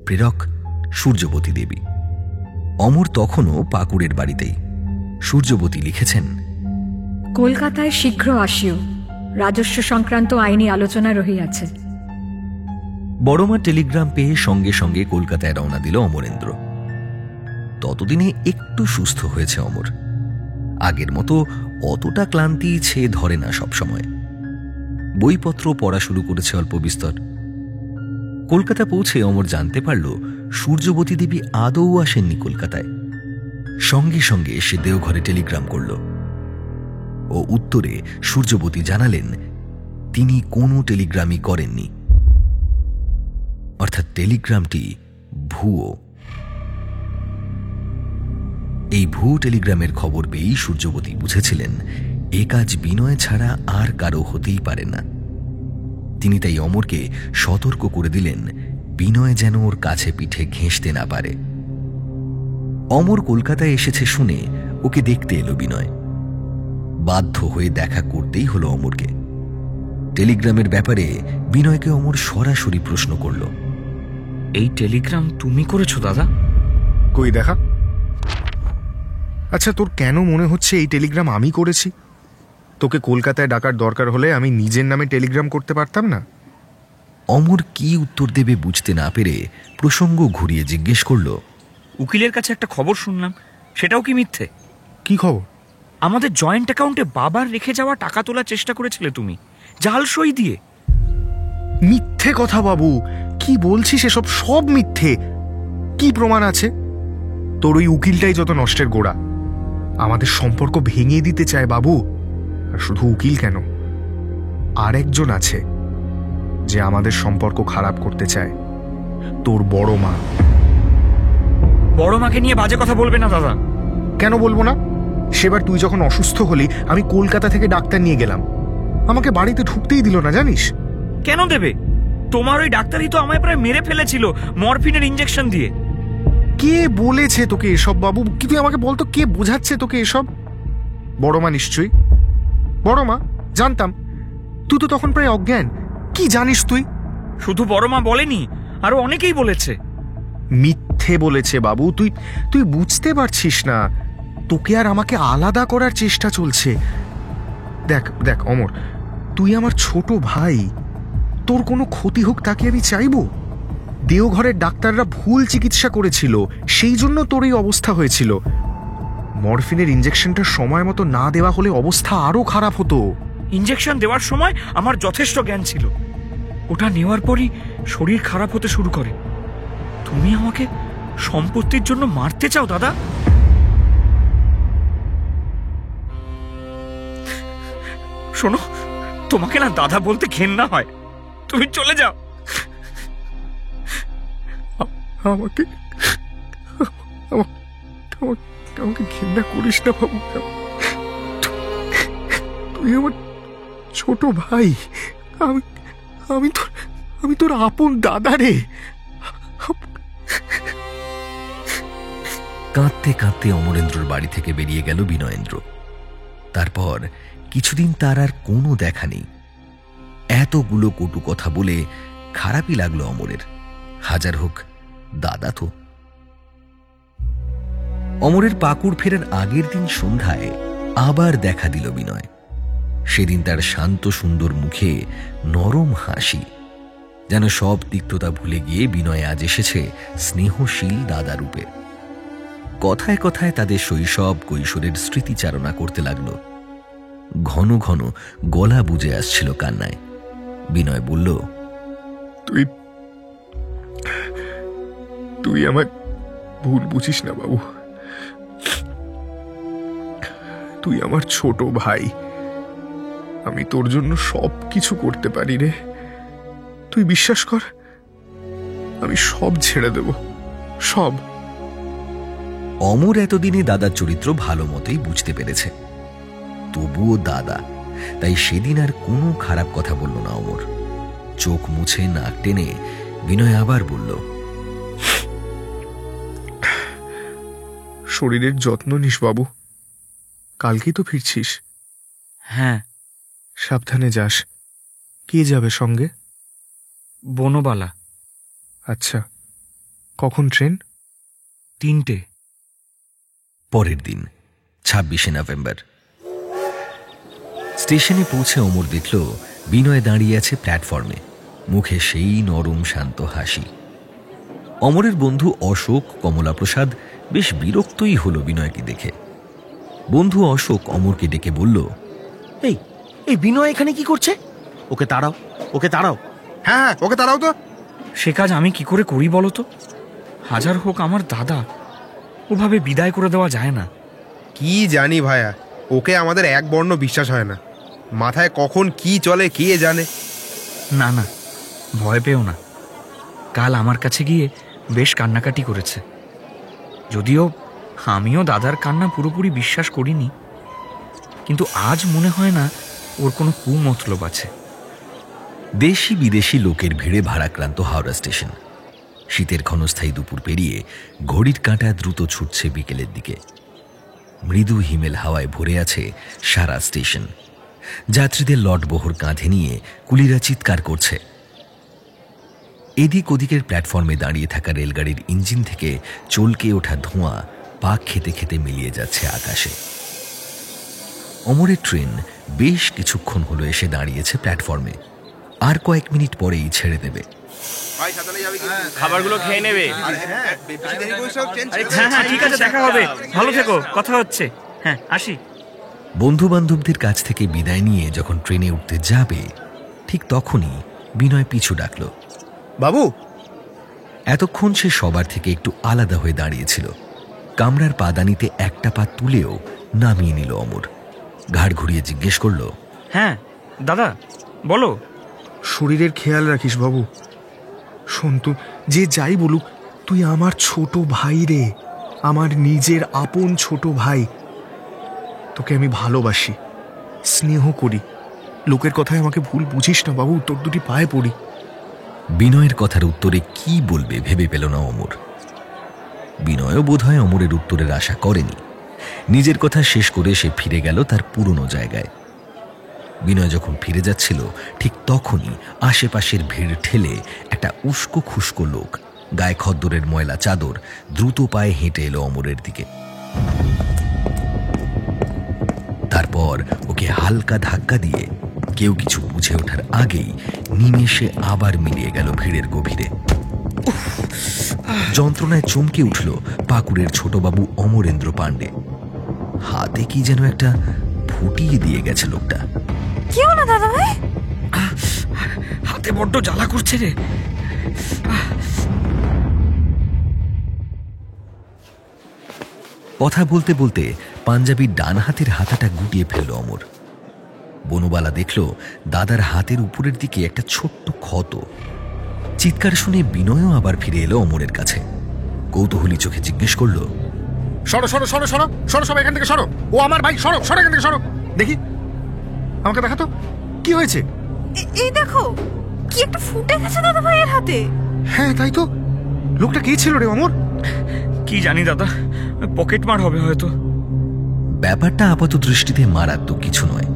প্রেরক সূর্যবতী দেবী। অমর তখনও পাকুড়ের বাড়িতেই। সূর্যবতী লিখেছেন, কলকাতায় শীঘ্র আসিও, রাজস্ব সংক্রান্ত আইনি আলোচনা রহিয়াছে। বড়মা টেলিগ্রাম পেয়ে সঙ্গে সঙ্গে কলকাতায় রওনা দিল অমরেন্দ্র। ততদিনে একটু সুস্থ হয়েছে অমর। আগের মতো অতটা ক্লান্তি ছেয়ে ধরে না সবসময়। বইপত্র পড়া শুরু করেছে অল্প বিস্তর। কলকাতা পৌঁছে অমর জানতে পারল সূর্যবতী দেবী আদৌ আসেননি কলকাতায়। সঙ্গে সঙ্গে সে দেওঘরে টেলিগ্রাম করল ও উত্তরে সূর্যবতী জানালেন তিনি কোনো টেলিগ্রামই করেননি, অর্থাৎ টেলিগ্রামটি ভুয়ো। এই ভুয়ো টেলিগ্রামের খবর পেয়েই সূর্যবতী বুঝেছিলেন এ কাজ বিনয় ছাড়া আর কারো হতেই পারে না। তিনি তাই অমরকে সতর্ক করে দিলেন বিনয় যেন ওর কাছে পিঠে ঘেঁষতে না পারে। অমর কলকাতায় এসেছে শুনে ওকে দেখতে এলো বিনয়। বাধ্য হয়ে দেখা করতেই হলো অমরকে। টেলিগ্রামের ব্যাপারে বিনয়কে অমর সরাসরি প্রশ্ন করল, এই টেলিগ্রাম তুমি করেছো দাদা? কই দেখা। আচ্ছা, তোর কেন মনে হচ্ছে এই টেলিগ্রাম আমি করেছি? তোকে কলকাতায় ডাকার দরকার হলে আমি নিজের নামে টেলিগ্রাম করতে পারতাম না? অমর কি উত্তর দেবে বুঝতে না পেরে প্রসঙ্গ ঘুরিয়ে জিজ্ঞেস করল, উকিলের কাছে একটা খবর শুনলাম, সেটাও কি মিথ্যে? কি খবর? আমাদের জয়েন্ট অ্যাকাউন্টে বাবার রেখে যাওয়া টাকা তোলার চেষ্টা করেছিলে তুমি, জাল সই দিয়ে। মিথ্যে কথা বাবু, কি বলছিস এসব? সব মিথ্যে। কি প্রমাণ আছে? তোর ওই উকিলটাই যত নষ্টের গোড়া। আমাদের সম্পর্ক ভেঙে দিতে চায় বাবু। আর শুধু উকিল কেন, আর একজন আছে যে আমাদের সম্পর্ক খারাপ করতে চায়, তোর বড় মা। বড় মাকে নিয়ে বাজে কথা বলবে না দাদা। কেন বলবো না? সেবার তুই যখন অসুস্থ হলি, আমি কলকাতা থেকে ডাক্তার নিয়ে গেলাম, আমাকে বাড়িতে ঢুকতেই দিল না, জানিস? কেন দেবে? তোমার ওই ডাক্তারই তো আমায় প্রায় মেরে ফেলেছিল মরফিনের ইঞ্জেকশন দিয়ে। কে বলেছে তোকে এসব বাবু? কি তুই আমাকে বলতো, কে বোঝাচ্ছে তোকে এসব? বড় মা নিশ্চয়ই। বড় মা? জানতাম। তুই তো তখন প্রায় অজ্ঞান। কি জানিস তুই? শুধু বড় মা বলেনি, আরো অনেকেই বলেছে। মিথ্যে বলেছে বাবু। তুই বুঝতে পারছিস না, তোকে আর আমাকে আলাদা করার চেষ্টা চলছে। দেখ দেখ অমর, তুই আমার ছোট ভাই, তোর কোনো ক্ষতি হোক তাকে আমি চাইবো? দেওঘরের ডাক্তাররা ভুল চিকিৎসা করেছিল, সেই জন্য তোর এই অবস্থা হয়েছিল। মরফিনের ইঞ্জেকশনটা সময় মতো না দেওয়া হলে অবস্থা আরো খারাপ হতো। ইঞ্জেকশন দেওয়ার সময় আমার যথেষ্ট জ্ঞান ছিল, ওটা নেওয়ার পরই শরীর খারাপ হতে শুরু করে। তুমি আমাকে সম্পত্তির জন্য মারতে চাও দাদা? শোনো, তোমাকে না দাদা বলতে ঘেন্না হয়, তুমি চলে যাও। আমাকে আমাকে ঘৃণা করিস না বাবু। তুই আমার ছোট ভাই, আমি তোর আপন দাদা রে। কাঁদতে কাঁদতে অমরেন্দ্রর বাড়ি থেকে বেরিয়ে গেল বিনয়েন্দ্র। তারপর কিছুদিন তার আর কোনো দেখা নেই। এতগুলো কটু কথা বলে খারাপই লাগলো অমরের, হাজার হোক দাদা তো। অমরের পাকুড় ফেরার আগের দিন সন্ধ্যায় আবার দেখা দিল বিনয়। সেদিন তার শান্ত সুন্দর মুখে নরম হাসি, যেন সব তিক্ততা ভুলে গিয়ে বিনয় আজ এসেছে স্নেহশীল দাদা রূপে। কথায় কথায় তাদের শৈশব কৈশোরের স্মৃতিচারণা করতে লাগলো। ঘন ঘন গলা বুজে আসছিল কান্নায়। বিনয় বলল, তুই আমার ভুল বুঝিস না বাবু। তুই আমার ছোট ভাই, আমি তোর জন্য সব কিছু করতে পারি রে। তুই বিশ্বাস কর, আমি সব ছেড়ে দেব, সব। অমর এতদিনে দাদার চরিত্র ভালো মতোই বুঝতে পেরেছে, তবুও দাদা, তাই সেদিন আর কোনো খারাপ কথা বলল না অমর। চোখ মুছে নাক টেনে বিনয় আবার বলল, শরীরের যত্ন নিস বাবু, কালকেই তো ফিরছিস। হ্যাঁ। সাবধানে যাস। কে যাবে সঙ্গে? বনবালা। আচ্ছা, কখন ট্রেন? 3টে। পরের দিন 26শে নভেম্বর। স্টেশনে পৌঁছে অমর দেখল বিনয় দাঁড়িয়ে আছে প্ল্যাটফর্মে, মুখে সেই নরম শান্ত হাসি। অমরের বন্ধু অশোক, কমলাপ্রসাদ বেশ বিরক্তই হল বিনয়কে দেখে। বন্ধু অশোক অমরকে ডেকে বলল, এই এই বিনয় এখানে কি করছে? ওকে তাড়াও, ওকে তাড়াও। হ্যাঁ, ওকে তাড়াও তো। সে কাজ আমি কি করে করি বলো তো? হাজার হোক আমার দাদা, ওভাবে বিদায় করে দেওয়া যায় না। কি জানি ভাইয়া, ওকে আমাদের এক বর্ণ বিশ্বাস হয় না। মাথায় কখন কি চলে কে জানে। না না, ভয় পেও না। কাল আমার কাছে গিয়ে বেশ কান্নাকাটি করেছে, যদিও আমিও দাদার কান্না পুরোপুরি বিশ্বাস করিনি, কিন্তু আজ মনে হয় না ওর কোনো কুমতলব আছে। দেশি বিদেশি লোকের ভিড়ে ভারাক্রান্ত হাওড়া স্টেশন। শীতের ক্ষণস্থায়ী দুপুর পেরিয়ে ঘড়ির কাঁটা দ্রুত ছুটছে বিকেলের দিকে। মৃদু হিমেল হাওয়ায় ভরে আছে সারা স্টেশন। যাত্রীদের লটবহর কাঁধে নিয়ে কুলিরা চিৎকার করছে। এদিক ওদিকের প্ল্যাটফর্মে দাঁড়িয়ে থাকা রেলগাড়ির ইঞ্জিন থেকে চলকে ওঠা ধোঁয়া পাক খেতে খেতে মিলিয়ে যাচ্ছে আকাশে। অমরের ট্রেন বেশ কিছুক্ষণ হলো এসে দাঁড়িয়েছে প্ল্যাটফর্মে। আর কয়েক মিনিট পরেই ছেড়ে দেবে। খাবারগুলো খেয়ে নেবে। হ্যাঁ হ্যাঁ ঠিক আছে, দেখা হবে, ভালো থেকো, কথা হচ্ছে। হ্যাঁ আসি। বন্ধু বান্ধবদের কাছ থেকে বিদায় নিয়ে যখন ট্রেনে উঠতে যাবে ঠিক তখনই বিনয় পিছু ডাকল। বাবু। এতক্ষণ সে সবার থেকে একটু আলাদা হয়ে দাঁড়িয়েছিল। কামরার পাদানিতে একটা পা তুলেও নামিয়ে নিল অমর। ঘাড় ঘুরিয়ে জিজ্ঞেস করল, হ্যাঁ দাদা বলো। শরীরের খেয়াল রাখিস বাবু। শোন, তুই যে যাই বলুক, তুই আমার ছোট ভাই রে, আমার নিজের আপন ছোট ভাই। তোকে আমি ভালোবাসি, স্নেহ করি। লোকের কথায় আমাকে ভুল বুঝিস না বাবু, তোর দুটি পায়ে পড়ি। বিনয়ের কথার উত্তরে কি বলবে ভেবে পেল না অমর। বিনয়ও বোধহয় অমরের উত্তরের আশা করেনি। নিজের কথা শেষ করে সে ফিরে গেল তার পুরনো জায়গায়। বিনয় যখন ফিরে যাচ্ছিল ঠিক তখনই আশেপাশের ভিড় ঠেলে একটা উস্কো খুস্কো লোক গায়ে খদ্দরের ময়লা চাদর দ্রুত পায়ে হেঁটে এলো অমরের দিকে। তারপর ওকে হালকা ধাক্কা দিয়ে কেউ কিছু বুঝে ওঠার আগেই নিমেষে আবার মিলিয়ে গেল ভিড়ের গভীরে। যন্ত্রণায় চমকে উঠল পাকুড়ের ছোটবাবু অমরেন্দ্র পাণ্ডে। হাতে কি যেন একটা ফুটিয়ে দিয়ে গেছে লোকটা। কি হলো দাদা ভাই? হাতে বড্ড জ্বালা করছে রে। কথা বলতে বলতে পাঞ্জাবির ডান হাতের হাতাটা গুটিয়ে ফেলল অমর। বনবালা দেখল দাদার হাতের উপরের দিকে একটা ছোট্ট ক্ষত। চিৎকার শুনে বিনয়ও আবার ফিরে এলো অমরের কাছে। কৌতূহলী চোখে জিজ্ঞেস করল, সরো সরো সরো সরো সরো, সব এখান থেকে সরো। ও আমার ভাই, সরো সরো এখান থেকে সরো। দেখি, আমাকে দেখাতো কি হয়েছে। এই দেখো, কি একটা ফুটে গেছে দাদা ভাইয়ের হাতে। হ্যাঁ তাই তো। লোকটা কে ছিল রে অমর? কি জানি দাদা, পকেট মার হবে হয়তো। ব্যাপারটা আপাত দৃষ্টিতে মারাত্মক কিছু নয়।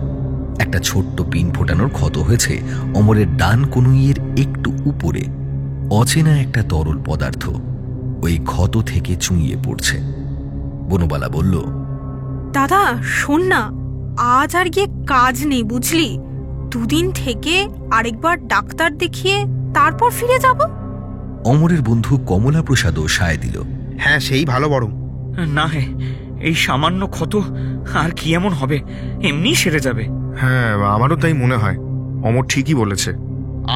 একটা ছোট্ট পিন ফোটানোর ক্ষত হয়েছে অমরের ডান কনুইয়ের একটু উপরে। অচেনা একটা তরল পদার্থ ওই ক্ষত থেকে চুইয়ে পড়ছে। বনবালা বলল, দাদা শোন না, আজ আর গিয়ে কাজ নেই বুঝলি। দুদিন থেকে আরেকবার ডাক্তার দেখিয়ে তারপর ফিরে যাব। অমরের বন্ধু কমলা প্রসাদও সায় দিল। হ্যাঁ সেই ভালো বরং। না হে, এই সামান্য ক্ষত আর কি এমন হবে, এমনি সেরে যাবে। হ্যাঁ আমারও তাই মনে হয়। অমর ঠিকই বলেছে।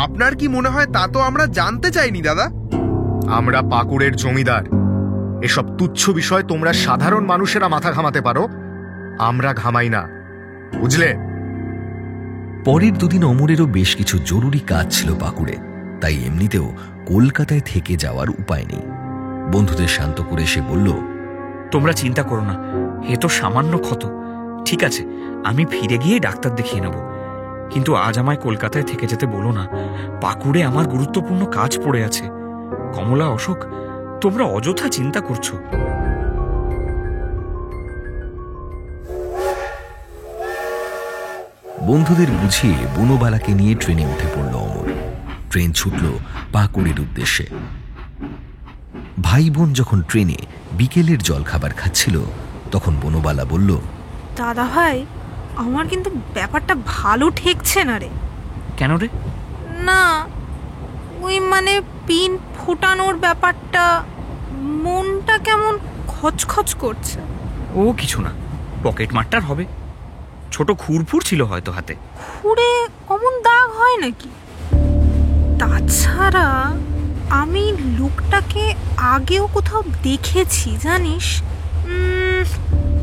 আপনার কি মনে হয় তা তো আমরা জানতে চাইনি দাদা। আমরা পাকুড়ের জমিদার। এসব তুচ্ছ বিষয় তোমরা সাধারণ মানুষেরা মাথা ঘামাতে পারো, আমরা ঘামাই না, বুঝলে? পরের দুদিন অমরেরও বেশ কিছু জরুরি কাজ ছিল পাকুড়ে, তাই এমনিতেও কলকাতায় থেকে যাওয়ার উপায় নেই। বন্ধুদের শান্ত করে সে বলল, তোমরা চিন্তা করো না, এ তো সামান্য ক্ষত। ঠিক আছে, আমি ফিরে গিয়ে ডাক্তার দেখিয়ে নেব। কিন্তু আজ আমায় কলকাতায় থেকে যেতে বলো না, পাকুড়ে আমার গুরুত্বপূর্ণ কাজ পড়ে আছে। কমলা, অশোক, তোমরা অযথা চিন্তা করছো। বন্ধুদের বুঝিয়ে বনবালাকে নিয়ে ট্রেনে উঠে পড়ল অমর। ট্রেন ছুটল পাকুড়ের উদ্দেশ্যে। ভাই বোন যখন ট্রেনে বিকেলের জলখাবার খাচ্ছিল তখন বনবালা বলল, দাদা ভাই, আমার কিন্তু ব্যাপারটা ভালো ঠেকছে না রে। কেন রে? না ওই মানে পিন ফোটানোর ব্যাপারটা, মনটা কেমন খচখচ করছে। ও কিছু না, পকেট মারটার হবে। ছোট খুরফুর ছিল হয়তো হাতে। খুঁড়ে অমন দাগ হয় নাকি? তাছাড়া আমি লোকটাকে আগেও কোথাও দেখেছি জানিস,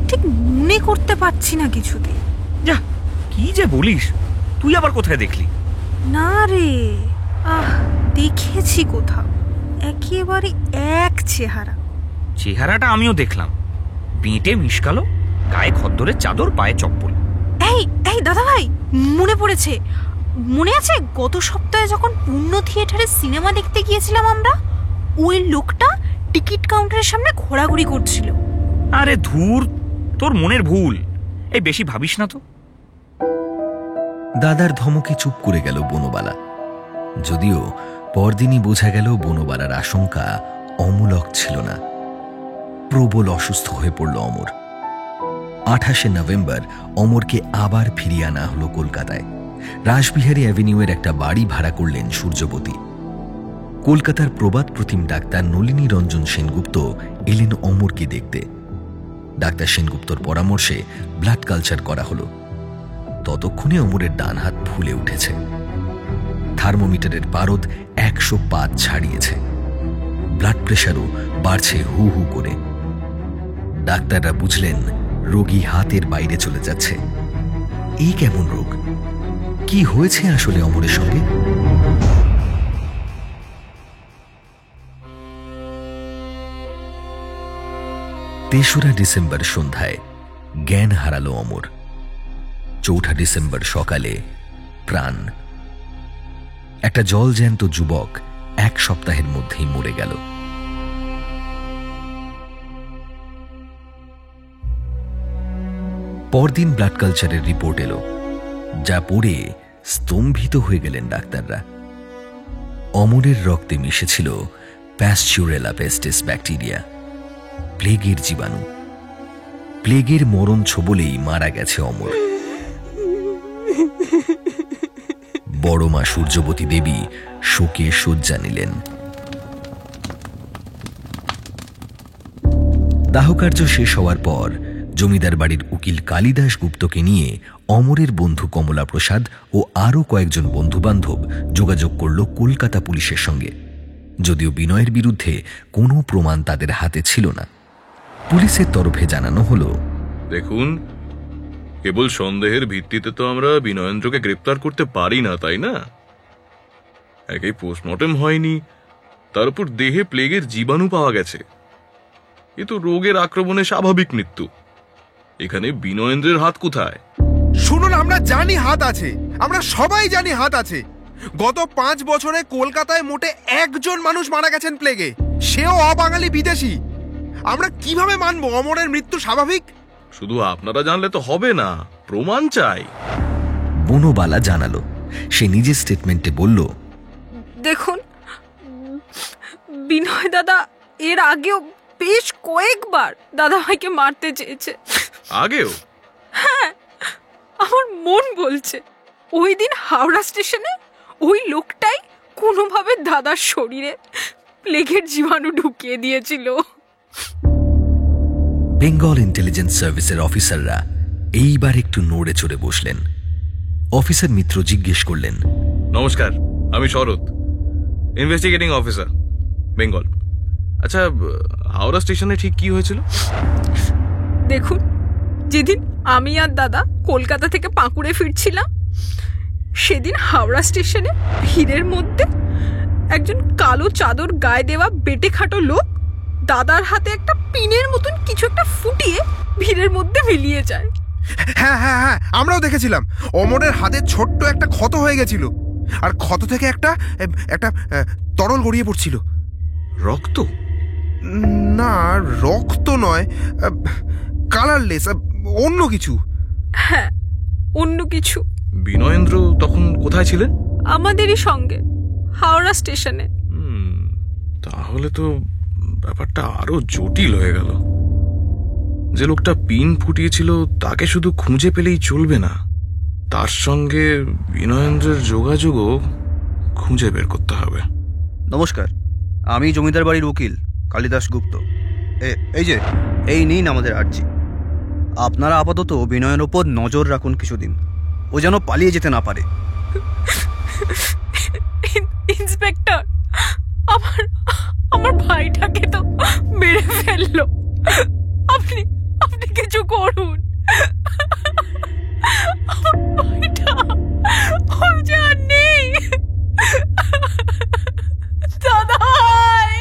ঠিক মনে করতে পারছি না কিছুতে। যা, কি যে বলিস, তুই আবার কোথায় দেখলি? না রে, দেখেছি কোথাও, একেবারে এক চেহারা। চেহারাটা আমিও দেখলাম, বেঁটে মিশকালো, গায়ে খদ্দরের চাদর, পায়ে চপ্পল। এই এই দাদা ভাই, মনে পড়েছে। মনে আছে গত সপ্তাহে যখন পূর্ণ থিয়েটারে সিনেমা দেখতে গিয়েছিলাম আমরা, ওই লোকটা টিকিট কাউন্টারের সামনে ঘোরাঘুরি করছিল। আরে ধুর, তোর মনের ভুল, এই বেশি ভাবিস না তো। দাদার ধমকে চুপ করে গেল বনবালা। যদিও পরদিনই বোঝা গেল বনবালার আশঙ্কা অমূলক ছিল না। প্রবল অসুস্থ হয়ে পড়ল অমর। 28শে নভেম্বর অমরকে আবার ফিরিয়ে আনা হলো কলকাতায়। রাসবিহারী অ্যাভিনিউয়ের একটা বাড়ি ভাড়া করলেন সূর্যবতী। কলকাতার প্রবাদ প্রতিম ডাক্তার নলিনী রঞ্জন সেনগুপ্ত এলেন অমরকে দেখতে। ডাক্তার সেনগুপ্তর পরামর্শে ব্লাড কালচার করা হলো। ততক্ষণে অমরের ডান হাত ফুলে উঠেছে। থার্মোমিটারের পারদ 105 ছাড়িয়েছে। ব্লাড প্রেশারও বাড়ছে হু হু করে। ডাক্তাররা বুঝলেন রোগী হাতের বাইরে চলে যাচ্ছে। এই কেমন রোগ? কি হয়েছে আসলে অমরের সঙ্গে? তেসরা ডিসেম্বর সন্ধ্যায় জ্ঞান হারালো অমর। 4 ডিসেম্বর সকালে প্রাণ। একটা জলজ্যান্ত যুবক 1 সপ্তাহের মধ্যেই মরে গেল। পরদিন ব্লাড কালচারের রিপোর্ট এলো, যা পড়ে স্তম্ভিত হয়ে গেলেন ডাক্তাররা। অমরের রক্তে মিশেছিল প্যাস্চুরেলা পেস্টিস ব্যাকটেরিয়া, প্লেগের জীবাণু। প্লেগের মরণ ছোবলেই মারা গেছে অমর। বড় মা সূর্যবতী দেবী শোকে শয্যা নিলেন। দাহকার্য শেষ হওয়ার পর জমিদার বাড়ির উকিল কালিদাস গুপ্তকে নিয়ে অমরের বন্ধু কমলা প্রসাদ ও আরও কয়েকজন বন্ধুবান্ধব যোগাযোগ করল কলকাতা পুলিশের সঙ্গে। যদিও বিনয়ের বিরুদ্ধে কোনো প্রমাণ তাদের হাতে ছিল না। পুলিশের তরফে জানানো হলো, দেখুন, কেবল সন্দেহের ভিত্তিতে তো আমরা বিনয়েন্দ্রকে গ্রেপ্তার করতে পারি না, তাই না? একেই পোস্টমর্টেম হয়নি, তার উপর দেহে প্লেগের জীবাণু পাওয়া গেছে। এ তো রোগের আক্রমণে স্বাভাবিক মৃত্যু। এখানে বিনয়েন্দ্রের হাত কোথায়? শুনুন, আমরা জানি হাত আছে, আমরা সবাই জানি হাত আছে। গত 5 বছরে কলকাতায় মোটে 1 মানুষ মারা গেছেন প্লেগে, সেও অবাঙালি বিদেশি। আমরা কিভাবে মানবো অমরের মৃত্যু স্বাভাবিক? শুধু আপনারা জানলে তো হবে না, প্রমাণ চাই। বনবালা জানালো। সে নিজের স্টেটমেন্টে বলল, দেখুন, বিনয় দাদা এর আগেও বেশ কয়েকবার দাদাভাইকে মারতে চেয়েছে। আগেও? হ্যাঁ, আমার মন বলছে ওই দিন হাওড়া স্টেশনে ওই লোকটাই কোনোভাবে দাদার শরীরে প্লেগের জীবাণু ঢুকিয়ে দিয়েছিল। বেঙ্গল ইন্টেলিজেন্স সার্ভিসের অফিসাররা এইবার একটু নড়ে চড়ে বসলেন। অফিসার মিত্র জিজ্ঞেস করলেন, নমস্কার, আমি শরৎ, ইনভেস্টিগেটিং অফিসার, বেঙ্গল। আচ্ছা, হাওড়া স্টেশনে ঠিক কি হয়েছিল? দেখুন, যেদিন আমি আর দাদা কলকাতা থেকে পাঁকুড়ে ফিরছিলাম, সেদিন হাওড়া স্টেশনে ভিড়ের মধ্যে একজন কালো চাদর গায়ে দেওয়া বেটে খাটো লোক দাদার হাতে একটা পিনের মতন কিছু একটা ফুটিয়ে ভিড়ের মধ্যে মিলিয়ে যায়। হ্যাঁ হ্যাঁ হ্যাঁ, আমরাও দেখেছিলাম। অমরের হাতে ছোট্ট একটা ক্ষত হয়ে গেছিল, আর ক্ষত থেকে একটা তরল গড়িয়ে পড়ছিল। রক্ত? না, রক্ত নয়, কালারলেস, অন্য কিছু। হ্যাঁ, অন্য কিছু। বিনয়েন্দ্র তখন কোথায় ছিলেন? আমাদেরই সঙ্গে, হাওড়া স্টেশনে। তাহলে তো ব্যাপারটা আরো জটিল হয়ে গেল। যে লোকটা পিন ফুটিয়েছিল তাকে শুধু খুঁজে পেলেই চলবে না, তার সঙ্গে বিনয়েন্দ্রের যোগাযোগও খুঁজে বের করতে হবে। নমস্কার, আমি জমিদার বাড়ির উকিল কালিদাস গুপ্ত। এই নিন আমাদের আর্জি। আপনারা আপাতত বিনয়ের ওপর নজর রাখুন কিছুদিন, ও যেন পালিয়ে যেতে না পারে। ইন্সপেক্টর, আমার ভাইটাকে তো মেরে ফেললো। আপনি কিছু করুন। আমার ভাইটা নেই। দাদাই,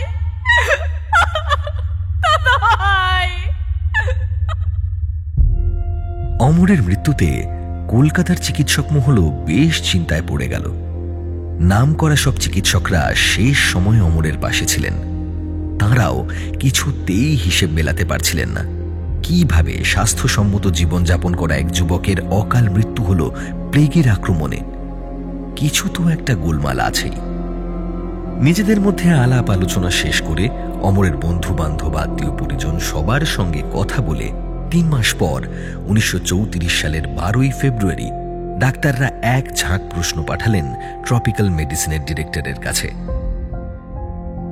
অমরের মৃত্যুতে কলকাতার চিকিৎসক মহল বেশ চিন্তায় পড়ে গেল। নাম করা সব চিকিৎসকরা শেষ সময় অমরের পাশে ছিলেন। তাঁরাও কিছুতেই হিসেব মেলাতে পারছিলেন না কিভাবে স্বাস্থ্যসম্মত জীবনযাপন করা এক যুবকের অকাল মৃত্যু হল প্লেগের আক্রমণে। কিছু তো একটা গোলমাল আছেই। নিজেদের মধ্যে আলাপ আলোচনা শেষ করে অমরের বন্ধু বান্ধব, আত্মীয় পরিজন সবার সঙ্গে কথা বলে 3 মাস পর 1934 সালের 12ই ফেব্রুয়ারি ডাক্তাররা এক ঝাঁক প্রশ্ন পাঠালেন ট্রপিক্যাল মেডিসিনের ডিরেক্টরের কাছে।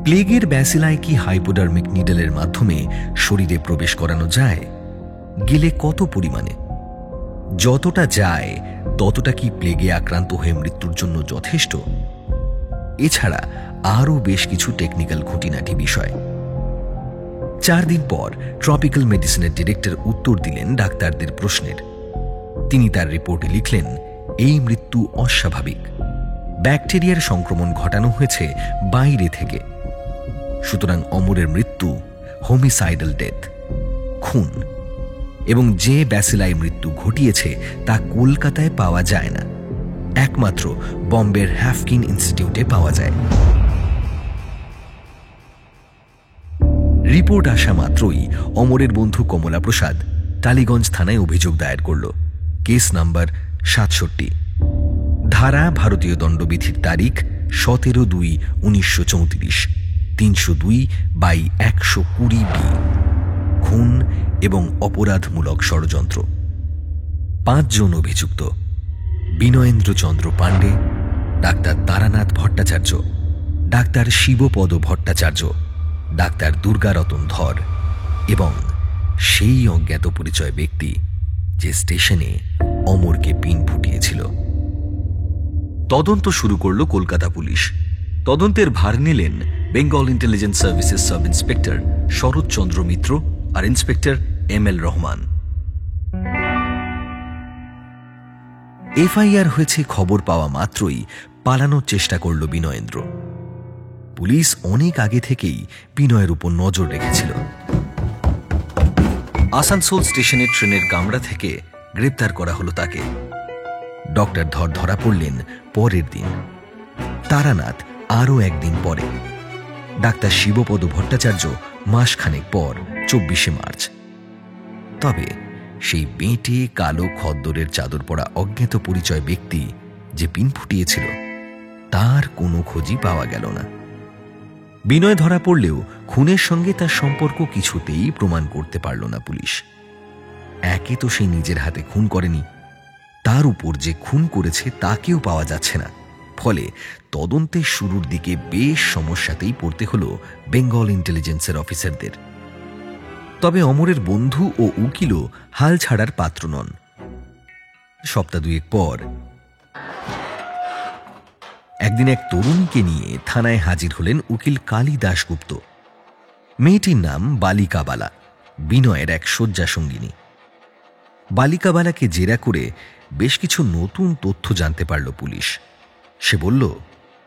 প্লেগের ব্যাসিলায় কি হাইপোডার্মিক নিডলের মাধ্যমে শরীরে প্রবেশ করানো যায়? গেলে কত পরিমাণে? যতটা যায় ততটা কি প্লেগে আক্রান্ত হয়ে মৃত্যুর জন্য যথেষ্ট? এছাড়া আরও বেশ কিছু টেকনিক্যাল খুঁটিনাটি বিষয়। 4 দিন পর ট্রপিক্যাল মেডিসিনের ডিরেক্টর উত্তর দিলেন ডাক্তারদের প্রশ্নের। তিনি তার রিপোর্টে লিখলেন, এই মৃত্যু অস্বাভাবিক। ব্যাকটেরিয়ার সংক্রমণ ঘটানো হয়েছে বাইরে থেকে। সুতরাং অমরের মৃত্যু হোমিসাইডাল ডেথ, খুন। এবং যে ব্যাসিলাই মৃত্যু ঘটিয়েছে তা কলকাতায় পাওয়া যায় না, একমাত্র বম্বের হ্যাফকিন ইনস্টিটিউটে পাওয়া যায়। রিপোর্ট আসা মাত্রই অমরের বন্ধু কমলা প্রসাদ টালিগঞ্জ থানায় অভিযোগ দায়ের করল। Case number 67। ধারা ভারতীয় দণ্ডবিধির তারিখ 17/2/1934, 302/120B, খুন এবং অপরাধমূলক ষড়যন্ত্র। 5 জন অভিযুক্ত: Binayendra Chandra Pandey, doctor Taranath Bhattacharya, doctor Shibapada Bhattacharya, doctor Durgaratan Dhar এবং সেই অজ্ঞাত পরিচয় ব্যক্তি যে স্টেশনে অমরকে পিন ফুটিয়েছিল। তদন্ত শুরু করল কলকাতা পুলিশ। তদন্তের ভার নিলেন Bengal intelligence services sub inspector Sharatchandra Mitra আর ইন্সপেক্টর ML রহমান। FIR হয়েছে খবর পাওয়া মাত্রই পালানোর চেষ্টা করল বিনয়েন্দ্র। পুলিশ অনেক আগে থেকেই বিনয়ের উপর নজর রেখেছিল। আসানসোল স্টেশনের ট্রেনের কামরা থেকে গ্রেপ্তার করা হলো তাকে। ডক্টর ধর ধরা পড়লেন পরের দিন, তারানাথ আরও একদিন পরে, ডাক্তার শিবপদ ভট্টাচার্য মাসখানেক পর 24শে মার্চ। তবে সেই বেঁটে কালো খদ্দরের চাদর পরা অজ্ঞাত পরিচয় ব্যক্তি যে পিন ফুটিয়েছিল তার কোনো খোঁজই পাওয়া গেল না। বিনয় ধরা পড়লেও খুনের সঙ্গে তার সম্পর্ক কিছুতেই প্রমাণ করতে পারল না পুলিশ। একে তো সে নিজের হাতে খুন করেনি, তার উপর যে খুন করেছে তাকেও পাওয়া যাচ্ছে না। ফলে তদন্তের শুরুর দিকে বেশ সমস্যাতেই পড়তে হলো বেঙ্গল ইন্টেলিজেন্সের অফিসারদের। তবে অমরের বন্ধু ও উকিলও হাল ছাড়ার পাত্র নন। সপ্তাহ 2 পর একদিন এক তরুণীকে নিয়ে থানায় হাজির হলেন উকিল কালী দাশগুপ্ত। মেয়েটির নাম বালিকাবালা, বিনয়ের এক শয্যা সঙ্গিনী। বালিকাবালাকে জেরা করে বেশ কিছু নতুন তথ্য জানতে পারল পুলিশ। সে বলল,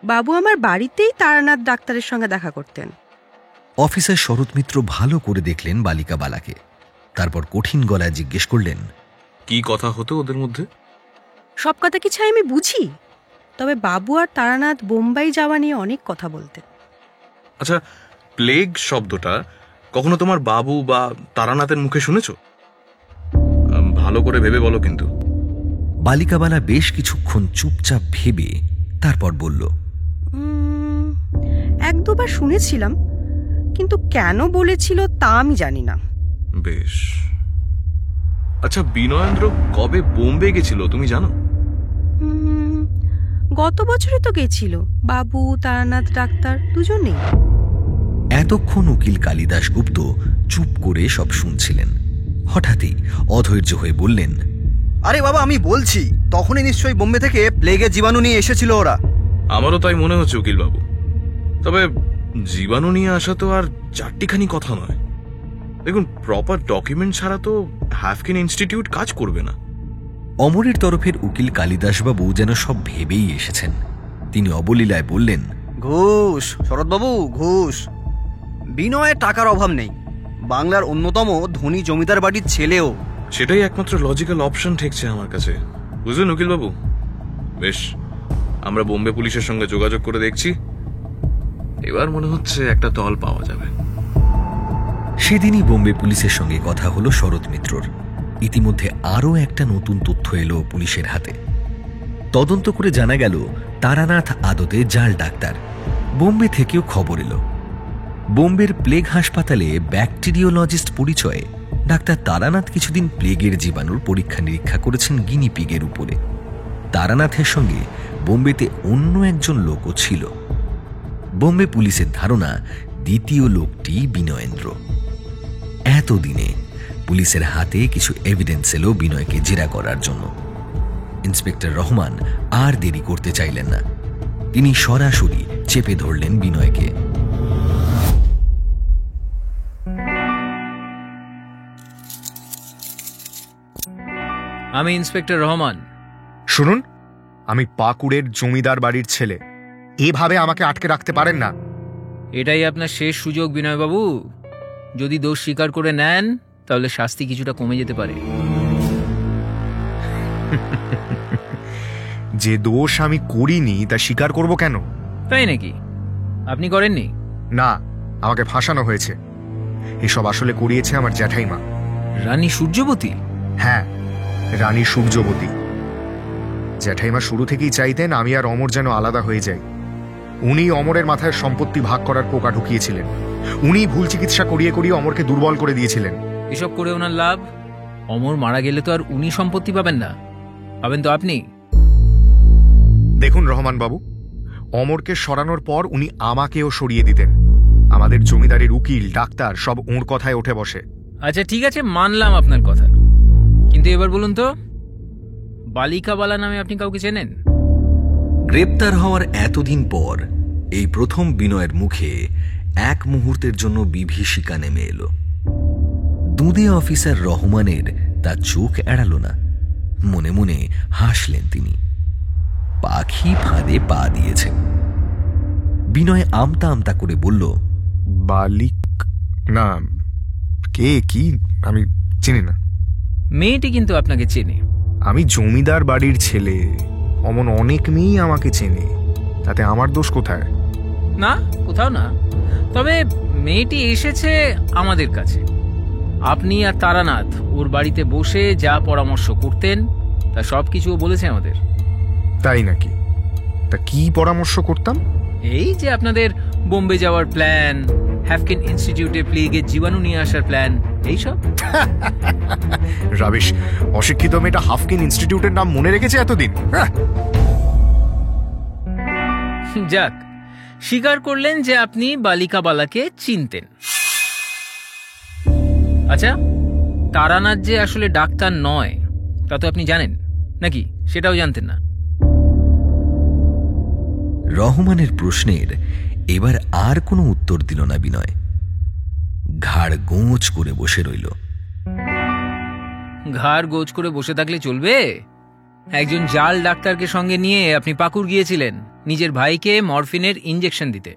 বাবু আমার বাড়িতেই তারানাথ ডাক্তারের সঙ্গে দেখা করতেন। অফিসার শরৎ মিত্র ভালো করে দেখলেন বালিকাবালাকে, তারপর কঠিন গলায় জিজ্ঞেস করলেন, কি কথা হতো ওদের মধ্যে? সব কথা কি চাই আমি বুঝি, তবে বাবু আর তারানাথ বোম্বাই যাওয়া নিয়ে অনেক কথা বলতেন। আচ্ছা, প্লেগ শব্দটা কখনো তোমার বাবু বা তারানাথের মুখে শুনেছ? ভালো করে ভেবে বলো কিন্তু। বালিকাবালা বেশ কিছুক্ষণ চুপচাপ ভেবে তারপর বলল, 1-2বার শুনেছিলাম, কিন্তু কেন বলেছিল তা আমি জানি না। বেশ। আচ্ছা, বিনয়েন্দ্র কবে বোম্বে গেছিল তুমি জানো? গত বছরে তো গেছিল, বাবু তারানাথ ডাক্তার দুজনেই। এতক্ষণ উকিল কালিদাস গুপ্ত চুপ করে সব শুনছিলেন। হঠাৎই অধৈর্য হয়ে বললেন, আরে বাবা, আমি বলছি তখনই নিশ্চয়ই বোম্বে থেকে প্লেগের জীবাণু নিয়ে এসেছিল ওরা। আমারও তাই মনে হচ্ছে উকিল বাবু। তবে জীবাণু নিয়ে আসা তো আর চারটিখানি কথা নয়। দেখুন, প্রপার ডকুমেন্ট ছাড়া তো হ্যাফকিন ইনস্টিটিউট কাজ করবে না। অমরের তরফের উকিল কালিদাসবাবু যেন সব ভেবেই এসেছেন। তিনি অবলীলায় বললেন, ঘুষ শরৎবাবু, ঘুষ। বিনয়ের টাকার অভাব নেই, বাংলার অন্যতম ধনী জমিদার বাড়ির ছেলেও। সেটাই একমাত্র লজিক্যাল অপশন ঠেকছে আমার কাছে, বুঝলেন উকিল বাবু? বেশ, আমরা বোম্বে পুলিশের সঙ্গে যোগাযোগ করে দেখছি। এবার মনে হচ্ছে একটা দল পাওয়া যাবে। সেদিনই বোম্বে পুলিশের সঙ্গে কথা হলো শরৎ মিত্রর। ইতিমধ্যে আরও একটা নতুন তথ্য এলো পুলিশের হাতে। তদন্ত করে জানা গেল তারানাথ আদতে জাল ডাক্তার। বোম্বে থেকেও খবর এলো বোম্বের প্লেগ হাসপাতালে ব্যাকটেরিওলজিস্ট পরিচয়ে ডাক্তার তারানাথ কিছুদিন প্লেগের জীবাণুর পরীক্ষা নিরীক্ষা করেছেন গিনিপিগের উপরে। তারানাথের সঙ্গে বোম্বেতে অন্য একজন লোকও ছিল। বোম্বে পুলিশের ধারণা দ্বিতীয় লোকটি বিনয়েন্দ্র। এতদিনে পুলিশের হাতে কিছু এভিডেন্স এলো বিনয়কে জেরা করার জন্য। ইন্সপেক্টর রহমান আর দেরি করতে চাইলেন না। তিনি সরাসরি চেপে ধরলেন বিনয়কে। আমি ইন্সপেক্টর রহমান। শুনুন, আমি পাকুড়ের জমিদার বাড়ির ছেলে। এভাবে আমাকে আটকে রাখতে পারেন না। এটাই আপনার শেষ সুযোগ বিনয়বাবু। যদি দোষ স্বীকার করে নেন তাহলে শাস্তি কিছুটা কমে যেতে পারে। যে দোষ আমি করিনি তা স্বীকার করব কেন? তাই নাকি? আপনি করেননি? না, আমাকে ফাঁসানো হয়েছে। এসব আসলে করিয়েছে আমার জ্যাঠাইমা, রানী সূর্যবতী। হ্যাঁ, রানী সূর্যবতী। জ্যাঠাইমা শুরু থেকেই চাইতেন আমি আর অমর যেন আলাদা হয়ে যাই। উনি অমরের মাথায় সম্পত্তি ভাগ করার পোকা ঢুকিয়েছিলেন। উনি ভুল চিকিৎসা করিয়ে করিয়ে অমরকে দুর্বল করে দিয়েছিলেন। এসব করে ওনার লাভ? অমর মারা গেলে তো আর উনি সম্পত্তি পাবেন না, পাবেন তো আপনি। দেখুন রহমান বাবু, অমরকে সরানোর পর উনি আমাকেও সরিয়ে দিতেন। আমাদের জমিদারের উকিল, ডাক্তার সব ওর কথায় উঠে বসে। আচ্ছা ঠিক আছে, মানলাম আপনার কথা, কিন্তু এবার বলুন তো, বালিকাবালা নামে আপনি কাউকে চেনেন? গ্রেপ্তার হওয়ার এতদিন পর এই প্রথম বিনয়ের মুখে এক মুহূর্তের জন্য বিভীষিকা নেমে এলো। দুঁদে অফিসার রহমানের তা চোখ এড়ালো না। মনে মনে হাসলেন তিনি। পাখি ফাঁদে পা দিয়েছে। বিনয় আমতা আমতা করে বলল, বালিক না, কে কি আমি চিনি না। মেয়েটি কিন্তু আপনাকে চেনে। আমি জমিদার বাড়ির ছেলে, অমন অনেক মেয়েই আমাকে চেনে, তাতে আমার দোষ কোথায়? না, কোথাও না। তবে মেয়েটি এসেছে আমাদের কাছে। আপনি আর তারানাথ ওর বাড়িতে বসে যা পরামর্শ করতেন তা সবকিছু বলেছে আমাদের। তাই নাকি? তা কি পরামর্শ করতাম? এই যে আপনাদের বোম্বে যাওয়ার প্ল্যান, হ্যাফকিন ইনস্টিটিউটে প্লেগের জীবাণু নিয়ে আসার প্ল্যান, এইসব। রাবিশ, অশিক্ষিত মেয়েটা হাফকিন ইনস্টিটিউটের নাম মনে রেখেছে এতদিন। যাক, স্বীকার করলেন যে আপনি বালিকাবালাকে চিনতেন। আচ্ছা, তারানাথ যে আসলে ডাক্তার নয় তা তো আপনি জানেন নাকি? সেটাও জানতেন না? রহমানের প্রশ্নের এবার আর কোনো উত্তর দিল না বিনয়। ঘাড় গোঁচ করে বসে রইল। ঘাড় গোঁচ করে বসে থাকলে চলবে? একজন জাল ডাক্তারকে সঙ্গে নিয়ে আপনি পাকুড় গিয়েছিলেন নিজের ভাইকে মরফিনের ইঞ্জেকশন দিতে।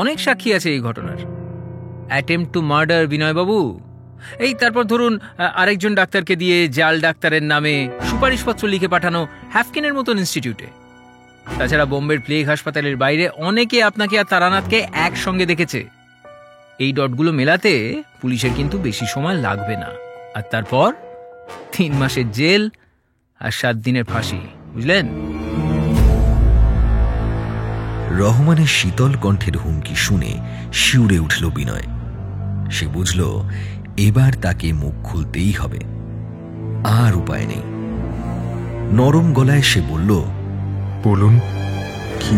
অনেক সাক্ষী আছে এই ঘটনার। অ্যাটেম্পট টু মার্ডার বিনয়বাবু। এই তারপর ধরুন আরেকজন ডাক্তারকে দিয়ে জাল ডাক্তারের নামে সুপারিশপত্র লিখে পাঠানো হ্যাফকিনের মতন ইনস্টিটিউটে। তাছাড়া বোম্বের প্লেগ হাসপাতালের বাইরে অনেকে আপনাকে আর তারানাথকে একসঙ্গে দেখেছে। এই ডটগুলো মেলাতে পুলিশের কিন্তু বেশি সময় লাগবে না। আর তারপর 3 মাসের জেল আর 7 দিনের ফাঁসি, বুঝলেন? রহমানের শীতল কণ্ঠের হুমকি শুনে শিউরে উঠল বিনয়। সে বুঝল এবার তাকে মুখ খুলতেই হবে, আর উপায় নেই। নরম গলায় সে বলল, বলুন, কি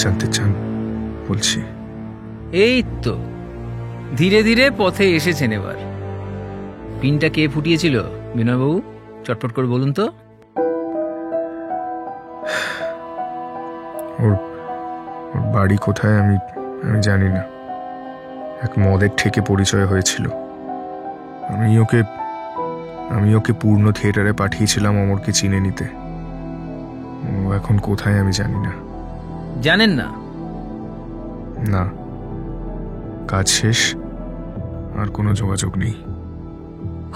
জানতে চান? বলছি। এই তো ধীরে ধীরে পথে এসেছেন এবার। পিনটা কে ফুটিয়েছিল বিনয়বাবু? চটপট করে বলুন তো। ওর বাড়ি কোথায় আমি জানি না। এক মদের ঠেকে পরিচয় হয়েছিল। আমি ওকে পূর্ণ থিয়েটারে পাঠিয়েছিলাম অমরকে চিনে নিতে। ও এখন কোথায় আমি জানি না। জানেন না? না, কাজ শেষ, আর কোনো যোগাযোগ নেই।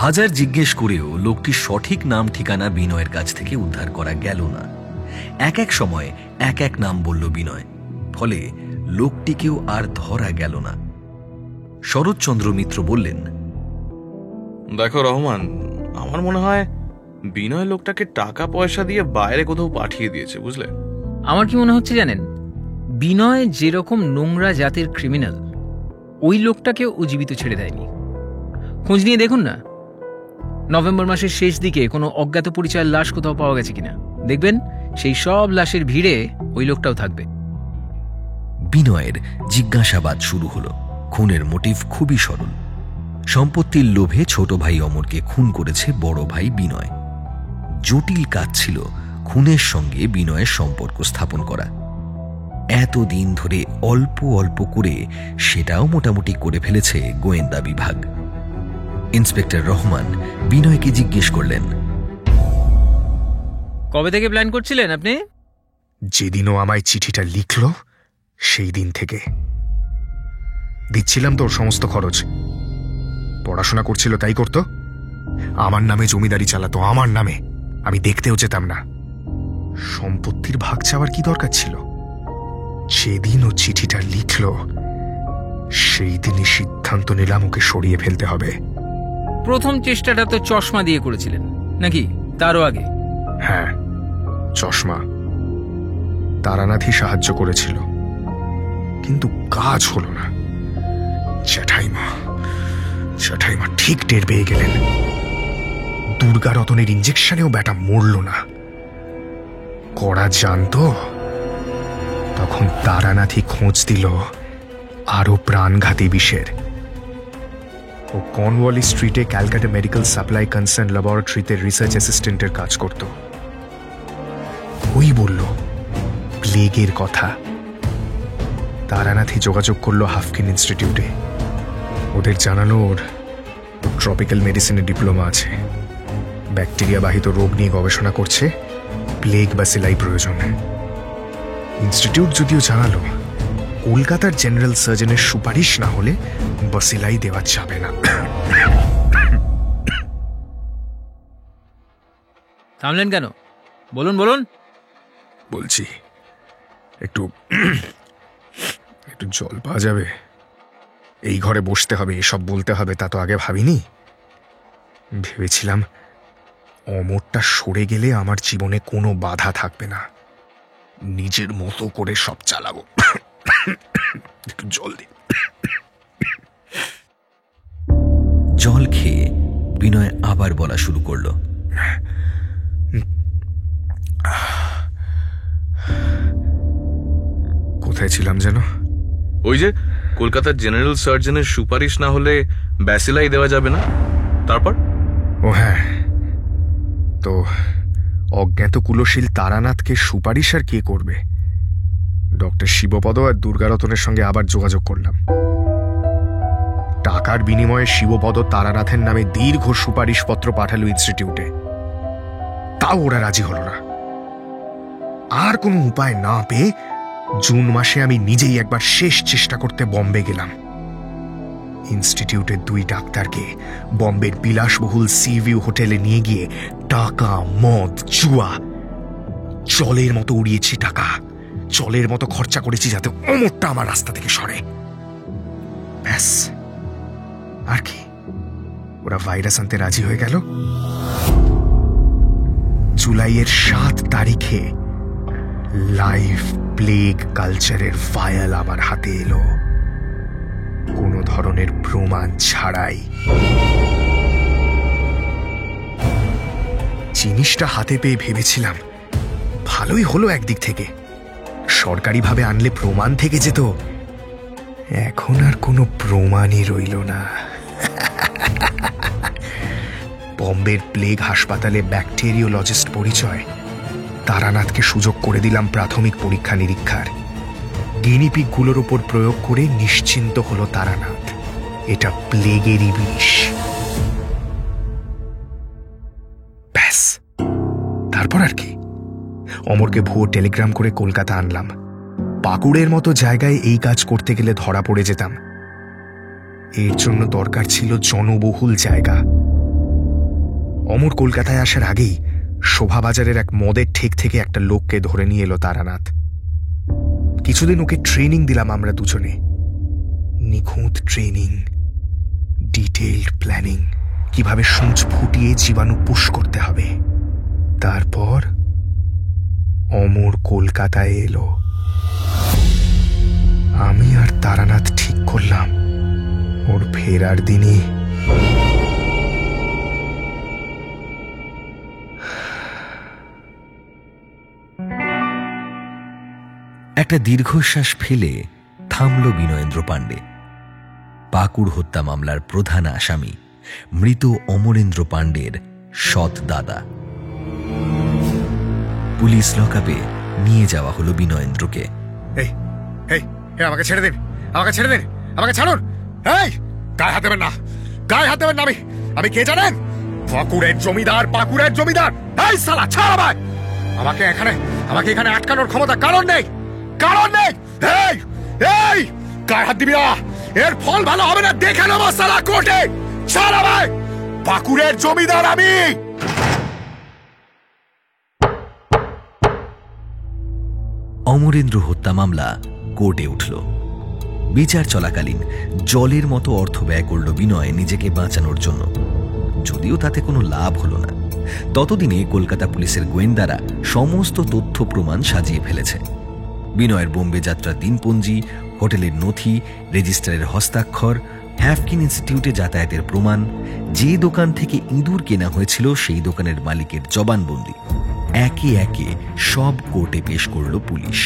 হাজার জিজ্ঞেস করেও লোকটির সঠিক নাম ঠিকানা বিনয়ের কাছ থেকে উদ্ধার করা গেল না। এক এক সময় এক এক নাম বলল বিনয়, ফলে লোকটিকেও আর ধরা গেল না। শরৎচন্দ্র মিত্র বললেন, দেখো রহমান, আমার মনে হয় বিনয় লোকটাকে টাকা পয়সা দিয়ে বাইরে কোথাও পাঠিয়ে দিয়েছে, বুঝলে? আমার কি মনে হচ্ছে জানেন, বিনয় যেরকম নোংরা জাতের ক্রিমিনাল, ওই লোকটাকে ও জীবিত ছেড়ে দেয়নি। খোঁজ নিয়ে দেখুন না। নভেম্বর মাসের শেষ দিকে কোনো অজ্ঞাত পরিচয়ের লাশ কোথাও পাওয়া গেছে কিনা দেখবেন। সেই সব লাশের ভিড়ে ওই লোকটাও থাকবে। বিনয়ের জিজ্ঞাসাবাদ শুরু হলো। খুনের মোটিভ খুবই সরল। সম্পত্তির লোভে ছোট ভাই অমরকে খুন করেছে বড় ভাই বিনয়। জটিল কাজ ছিল খুনের সঙ্গে বিনয়ের সম্পর্ক স্থাপন করা। এতদিন ধরে অল্প অল্প করে সেটাও মোটামুটি করে ফেলেছে গোয়েন্দা বিভাগ। ইন্সপেক্টর রহমান বিনয়কে জিজ্ঞেস করলেন, কবে থেকে প্ল্যান করছিলেন আপনি? যেদিনও আমায় চিঠিটা লিখল সেই দিন থেকে। দিচ্ছিলাম তোর সমস্ত খরচ। পড়াশোনা করছিল তাই করত, আমার নামে জমিদারি চালাতো, আমার নামে। আমি দেখতেও যেতাম না। সম্পত্তির ভাগ চাওয়ার কি দরকার ছিল? যেদিন ও চিঠিটা লিখল সেই দিনই সিদ্ধান্ত নিলাম ওকে সরিয়ে ফেলতে হবে। প্রথম চেষ্টাটা তো চশমা দিয়ে করেছিলেন নাকি তারও আগে? হ্যাঁ, চশমা। তারানাথই সাহায্য করেছিল, কিন্তু কাজ হলো না। জ্যাঠাইমা ঠিক টের পেয়ে গেলেন। দুর্গা রতনের ইঞ্জেকশনেও ব্যাটা মরল না। করা জানতো। তখন তারানাথই খোঁজ দিল আরো প্রাণঘাতী বিষের। ও কর্নওয়ালি স্ট্রিটে ক্যালকাটা মেডিকেল সাপ্লাই কনসার্ন ল্যাবরেটরিতে রিসার্চ অ্যাসিস্ট্যান্টের কাজ করত। ওই বলল প্লেগের কথা। তারানাথই যোগাযোগ করলো হাফকিন ইনস্টিটিউটে। ওদের জানালো ওর ট্রপিক্যাল মেডিসিনে ডিপ্লোমা আছে, ব্যাকটেরিয়া বাহিত রোগ নিয়ে গবেষণা করছে, প্লেগ বা সেলাই প্রয়োজন। ইনস্টিটিউট যদিও জানালো কলকাতার জেনারেল সার্জনের সুপারিশ না হলে বাসিলাই দেওয়া যাবে না। থামলেন কেন? বলুন বলুন। বলছি, একটু জল পাওয়া যাবে? এই ঘরে বসতে হবে, এসব বলতে হবে তা তো আগে ভাবিনি। ভেবেছিলাম অমরটা সরে গেলে আমার জীবনে কোনো বাধা থাকবে না, নিজের মতো করে সব চালাবো। একটু জল দে। জল খেয়ে বিনয় আবার বলা শুরু করলো, কোথায় ছিলাম যেন? ওই যে কলকাতার জেনারেল সার্জনের সুপারিশ না হলে ব্যাসিলাই দেওয়া যাবে না। তারপর? ও হ্যাঁ, তো অজ্ঞাত কুলশীল তারানাথকে সুপারিশ আর কে করবে? ডক্টর শিবপদ আর দুর্গারতনের সঙ্গে আবার যোগাযোগ করলাম। টাকার বিনিময়ে শিবপদ তারানাথের নামে দীর্ঘ সুপারিশপত্র পাঠালো ইনস্টিটিউটে। তাও ওরা রাজি হল না। আর কোনো উপায় না পেয়ে জুন মাসে আমি নিজেই একবার শেষ চেষ্টা করতে বম্বে গেলাম। ইনস্টিটিউটের 2 ডাক্তারকে বম্বের বিলাসবহুল সিভিউ হোটেলে নিয়ে গিয়ে টাকা, মদ, জুয়া জলের মতো উড়িয়েছি। টাকা জলের মতো খরচা করেছি যাতে অমরটা আমার রাস্তা থেকে সরে। ব্যাস, আর কি? ওরা ভাইরাস আনতে রাজি হয়ে গেল। জুলাইয়ের 7 তারিখে লাইভ প্লেগ কালচারের ভায়াল আমার হাতে এলো, কোনো ধরনের প্রমাণ ছাড়াই। জিনিসটা হাতে পেয়ে ভেবেছিলাম ভালোই হলো একদিক থেকে, সরকারিভাবে আনলে প্রমাণ থেকে যেত। এখন আর কোনো প্রমাণই রইল না। বম্বের প্লেগ হাসপাতালে ব্যাকটেরিওলজিস্ট পরিচয়। তারানাথকে সুযোগ করে দিলাম প্রাথমিক পরীক্ষা নিরীক্ষার। গিনিপিগগুলোর উপর প্রয়োগ করে নিশ্চিন্ত হলো তারানাথ এটা প্লেগেরই বিষ। ব্যাস, তারপর আর কি? অমরকে ভুয়ো টেলিগ্রাম করে কলকাতা আনলাম। পাকুড়ের মতো জায়গায় এই কাজ করতে গেলে ধরা পড়ে যেতাম। এর জন্য দরকার ছিল জনবহুল জায়গা। অমর কলকাতায় আসার আগেই শোভাবাজারের এক মদের ঠেক থেকে একটা লোককে ধরে নিয়ে এলো তারানাথ। কিছুদিন ওকে ট্রেনিং দিলাম আমরা দুজনে। নিখুঁত ট্রেনিং, ডিটেইলড প্ল্যানিং, কিভাবে সূঁচ ফুটিয়ে জীবাণু পুশ করতে হবে। তারপর অমর কলকাতায় এলো। আমি আর তারানাথ ঠিক করলাম ওর ফেরার দিনে একটা দীর্ঘশ্বাস ফেলে থামল বিনয়েন্দ্র পাণ্ডে। পাকুড় হত্যা মামলার প্রধান আসামি মৃত অমরেন্দ্র পাণ্ডের সৎ দাদা। পুলিশ লকআপে নিয়ে যাওয়া হলো বিনয়েন্দ্রকে। আমাকে ছেড়ে দিন, আমাকে ছেড়ে দিন, আমাকে ছাড়ুন। এই গায়ে হাত দেবেন না, গায়ে হাত দেবেন না। আমি কে জানেন? পাকুড়ের জমিদার, পাকুড়ের জমিদার। এই শালা ছাড় আমায়। আমাকে এখানে আটকানোর ক্ষমতা কারণ নেই, কারণ নেই। এই এই গায়ে হাত দিবি না, এর ফল ভালো হবে না। দেখে নেবো শালা কোর্টে। ছাড় আমায়, পাকুড়ের জমিদার আমি। অমরেন্দ্র হত্যা মামলা কোর্টে উঠল। বিচার চলাকালীন জলের মতো অর্থ ব্যয় করল বিনয় নিজেকে বাঁচানোর জন্য, যদিও তাতে কোনো লাভ হলো না। ততদিনে কলকাতা পুলিশের গোয়েন্দারা সমস্ত তথ্য প্রমাণ সাজিয়ে ফেলেছে। বিনয়ের বোম্বে যাত্রার দিনপঞ্জি, হোটেলের নথি, রেজিস্ট্রারের হস্তাক্ষর, হ্যাফকিন ইনস্টিটিউটে যাতায়াতের প্রমাণ, যে দোকান থেকে ইঁদুর কেনা হয়েছিল সেই দোকানের মালিকের জবানবন্দি, একে একে সব কোর্টে পেশ করল পুলিশ।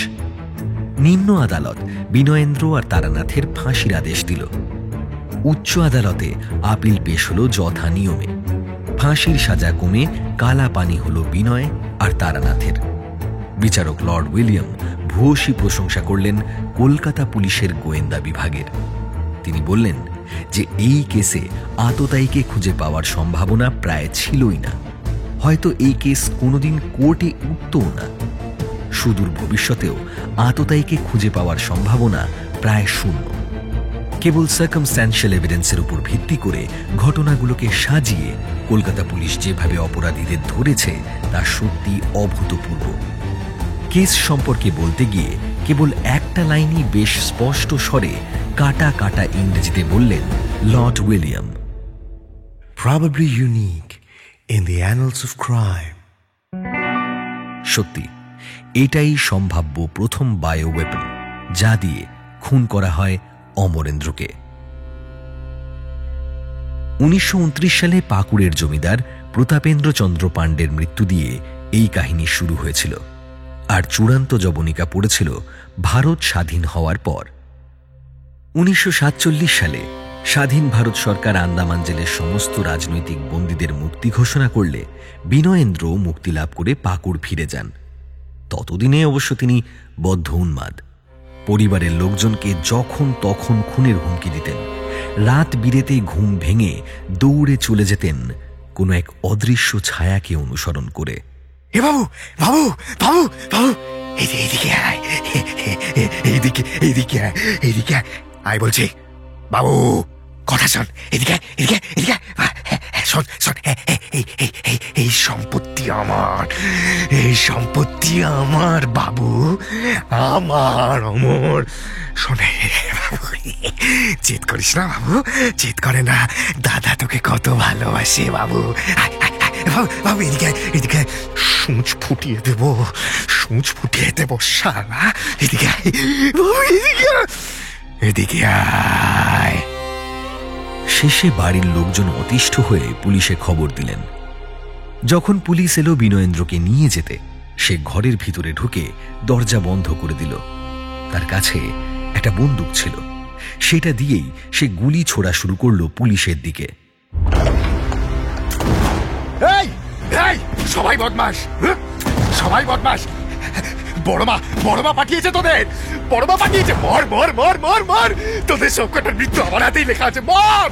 নিম্ন আদালত বিনয়েন্দ্র আর তারানাথের ফাঁসির আদেশ দিল। উচ্চ আদালতে আপিল পেশ হল যথা নিয়মে। ফাঁসির সাজা কমে কালা পানি হল বিনয় আর তারানাথের। বিচারক লর্ড উইলিয়াম ভূয়সী প্রশংসা করলেন কলকাতা পুলিশের গোয়েন্দা বিভাগের। তিনি বললেন যে এই কেসে আততায়ীকে খুঁজে পাওয়ার সম্ভাবনা প্রায় ছিলই না। হয়তো এই কেস কোনোদিন কোর্টে উঠতও না। সুদূর ভবিষ্যতেও আততায়ীকে খুঁজে পাওয়ার সম্ভাবনা প্রায় শূন্য। কেবল সার্কামস্ট্যান্সিয়াল এভিডেন্সের উপর ভিত্তি করে ঘটনাগুলোকে সাজিয়ে কলকাতা পুলিশ যেভাবে অপরাধীদের ধরেছে তা সত্যি অভূতপূর্ব। কেস সম্পর্কে বলতে গিয়ে কেবল একটা লাইনই বেশ স্পষ্ট স্বরে কাটা কাটা ইংরেজিতে বললেন Lord William, Probably unique in the annals of crime. সত্যি এটাই সম্ভাব্য প্রথম বায়ো ওয়েপন যা দিয়ে খুন করা হয় অমরেন্দ্রকে। 1929 সালে পাকুড়ের জমিদার প্রতাপেন্দ্র চন্দ্র পাণ্ডের মৃত্যু দিয়ে এই কাহিনী শুরু হয়েছিল, আর চূড়ান্ত জবনিকা পড়েছিল ভারত স্বাধীন হওয়ার পর। 1947 সালে স্বাধীন ভারত সরকার আন্দামান জেলের সমস্ত রাজনৈতিক বন্দীদের মুক্তি ঘোষণা করলে বিনয়েন্দ্র মুক্তি লাভ করে পাকুড় ফিরে যান। ততদিনে অবশ্য তিনি বদ্ধ উন্মাদ। পরিবারের লোকজনকে যখন তখন খুনের হুমকি দিতেন। রাত বিরেতে ঘুম ভেঙে দৌড়ে চলে যেতেন কোনো এক অদৃশ্য ছায়াকে অনুসরণ করে। এ বাবু, বাবু, বাবু, বাবু, এইদিকে আয়, এইদিকে, এইদিকে আয়, এইদিকে আয়, আয় বলছি। বাবু কথা শোন, এদিকে, এদিকে, এদিকে, শোন, শোন, এই সম্পত্তি আমার, এই সম্পত্তি আমার বাবু, আমার অমর। শোনে বাবু, জেদ করিস না বাবু, জেদ করে না। দাদা তোকে কত ভালোবাসে বাবু। বাবু এদিকে, এদিকে সূচ ফুটিয়ে দেব, সূচ ফুটিয়ে দেব শালা। এদিকে বাবু, এদিকে, এদিকে আয়। শেষে বাড়ির লোকজন অতিষ্ঠ হয়ে পুলিশে খবর দিলেন। যখন পুলিশ এলো বিনয়েন্দ্রকে নিয়ে যেতে, সে ঘরের ভিতরে ঢুকে দরজা বন্ধ করে দিল। তার কাছে একটা বন্দুক ছিল, সেটা দিয়েই সে গুলি ছোড়া শুরু করলো পুলিশের দিকে। এই এই সবাই বদমাশ, সবাই বদমাশ। বড়মা পাঠিয়েছে তোদের, বড়মা পাঠিয়েছে। মর মর মর মর মর, তোদের সবকটার মৃত্যু আমার হাতেই লেখা আছে। মর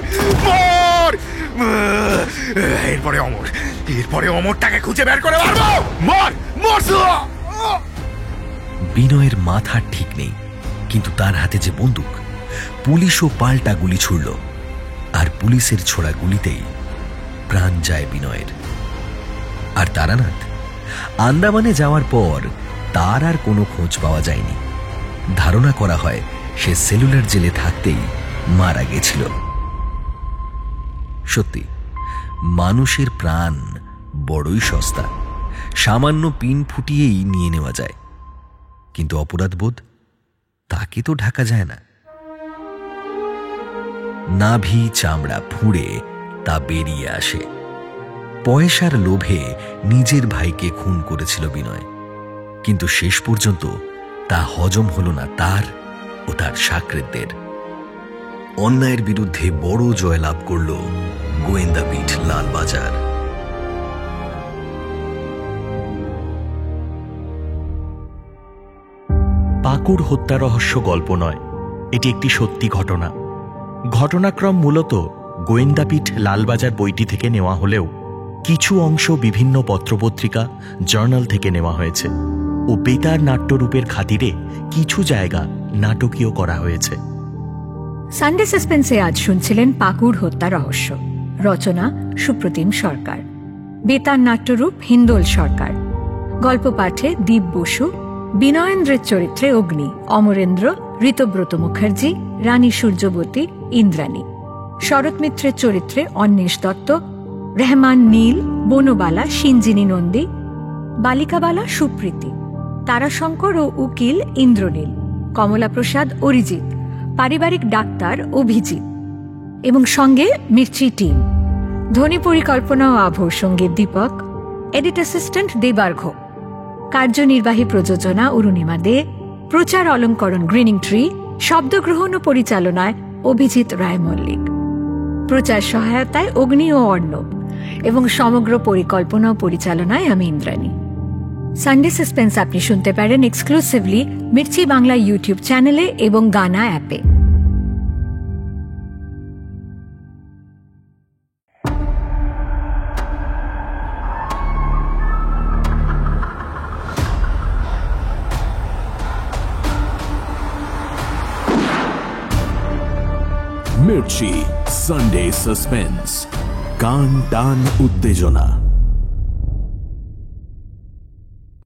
মর। এরপরে অমরটাকে খুঁজে বের করে মারবো। মর মর। বিনয়ের মাথা ঠিক নেই, কিন্তু তার হাতে যে বন্দুক, পুলিশও পাল্টা গুলি ছুড়ল, আর পুলিশের ছোড়া গুলিতেই প্রাণ যায় বিনয়ের। আর তারানাথ আন্দামানে যাওয়ার পর তার আর কোনো খোঁজ পাওয়া যায়নি। ধারণা করা হয় সে সেলুলার জেলে থাকতেই মারা গেছিল। সত্যি মানুষের প্রাণ বড়ই সস্তা, সামান্য পিন ফুটিয়েই নিয়ে নেওয়া যায়, কিন্তু অপরাধবোধ তাকে তো ঢাকা যায় না। নাভি চামড়া ফুঁড়ে তা বেরিয়ে আসে। পয়সার লোভে নিজের ভাইকে খুন করেছিল বিনয়, কিন্তু শেষ পর্যন্ত তা হজম হল না তার ও তার সাকরেদদের। অন্যায়ের বিরুদ্ধে বড় জয়লাভ করল গোয়েন্দাপিঠ লালবাজার। পাকুড় হত্যা রহস্য গল্প নয়, এটি একটি সত্যি ঘটনা। ঘটনাক্রম মূলত গোয়েন্দাপিঠ লালবাজার বইটি থেকে নেওয়া হলেও কিছু অংশ বিভিন্ন পত্রপত্রিকা, জার্নাল থেকে নেওয়া হয়েছে ও বেতার নাট্যরূপের খাতিরে কিছু জায়গা নাটকীয় করা হয়েছে। সানডে সাসপেন্সে আজ শুনছিলেন পাকুড় হত্যা রহস্য। রচনা সুপ্রতিম সরকার, বেতার নাট্যরূপ হিন্দোল সরকার, গল্প পাঠে দীপ বসু, বিনয়েন্দ্রের চরিত্রে অগ্নি, অমরেন্দ্র, ঋতব্রত মুখার্জি, রানী সূর্যবতী, ইন্দ্রাণী, শরৎ মিত্রের চরিত্রে অন্বেষ দত্ত, রেহমান নীল, বনবালা, সিঞ্জিনী নন্দী, বালিকাবালা সুপ্রীতি, তারাশঙ্কর ও উকিল ইন্দ্রনীল, কমলা প্রসাদ অরিজিৎ, পারিবারিক ডাক্তার অভিজিৎ এবং সঙ্গে মির্চি টিম। ধ্বনি পরিকল্পনা ও আবহ সঙ্গীত দীপক, এডিট অ্যাসিস্ট্যান্ট দেবার্ঘ, কার্যনির্বাহী প্রযোজনা অরুণিমা দে, প্রচার অলঙ্করণ গ্রিনিং ট্রি, শব্দগ্রহণ ও পরিচালনায় অভিজিৎ রায় মল্লিক, প্রচার সহায়তায় অগ্নি ও অর্ণব এবং সমগ্র পরিকল্পনা ও পরিচালনায় আমি ইন্দ্রাণী। সানডে সাসপেন্স আপনি শুনতে পারেন এক্সক্লুসিভলি মির্চি বাংলা ইউটিউব চ্যানেলে এবং গানা অ্যাপে। মির্চি সানডে সাসপেন্স, কান টান উত্তেজনা।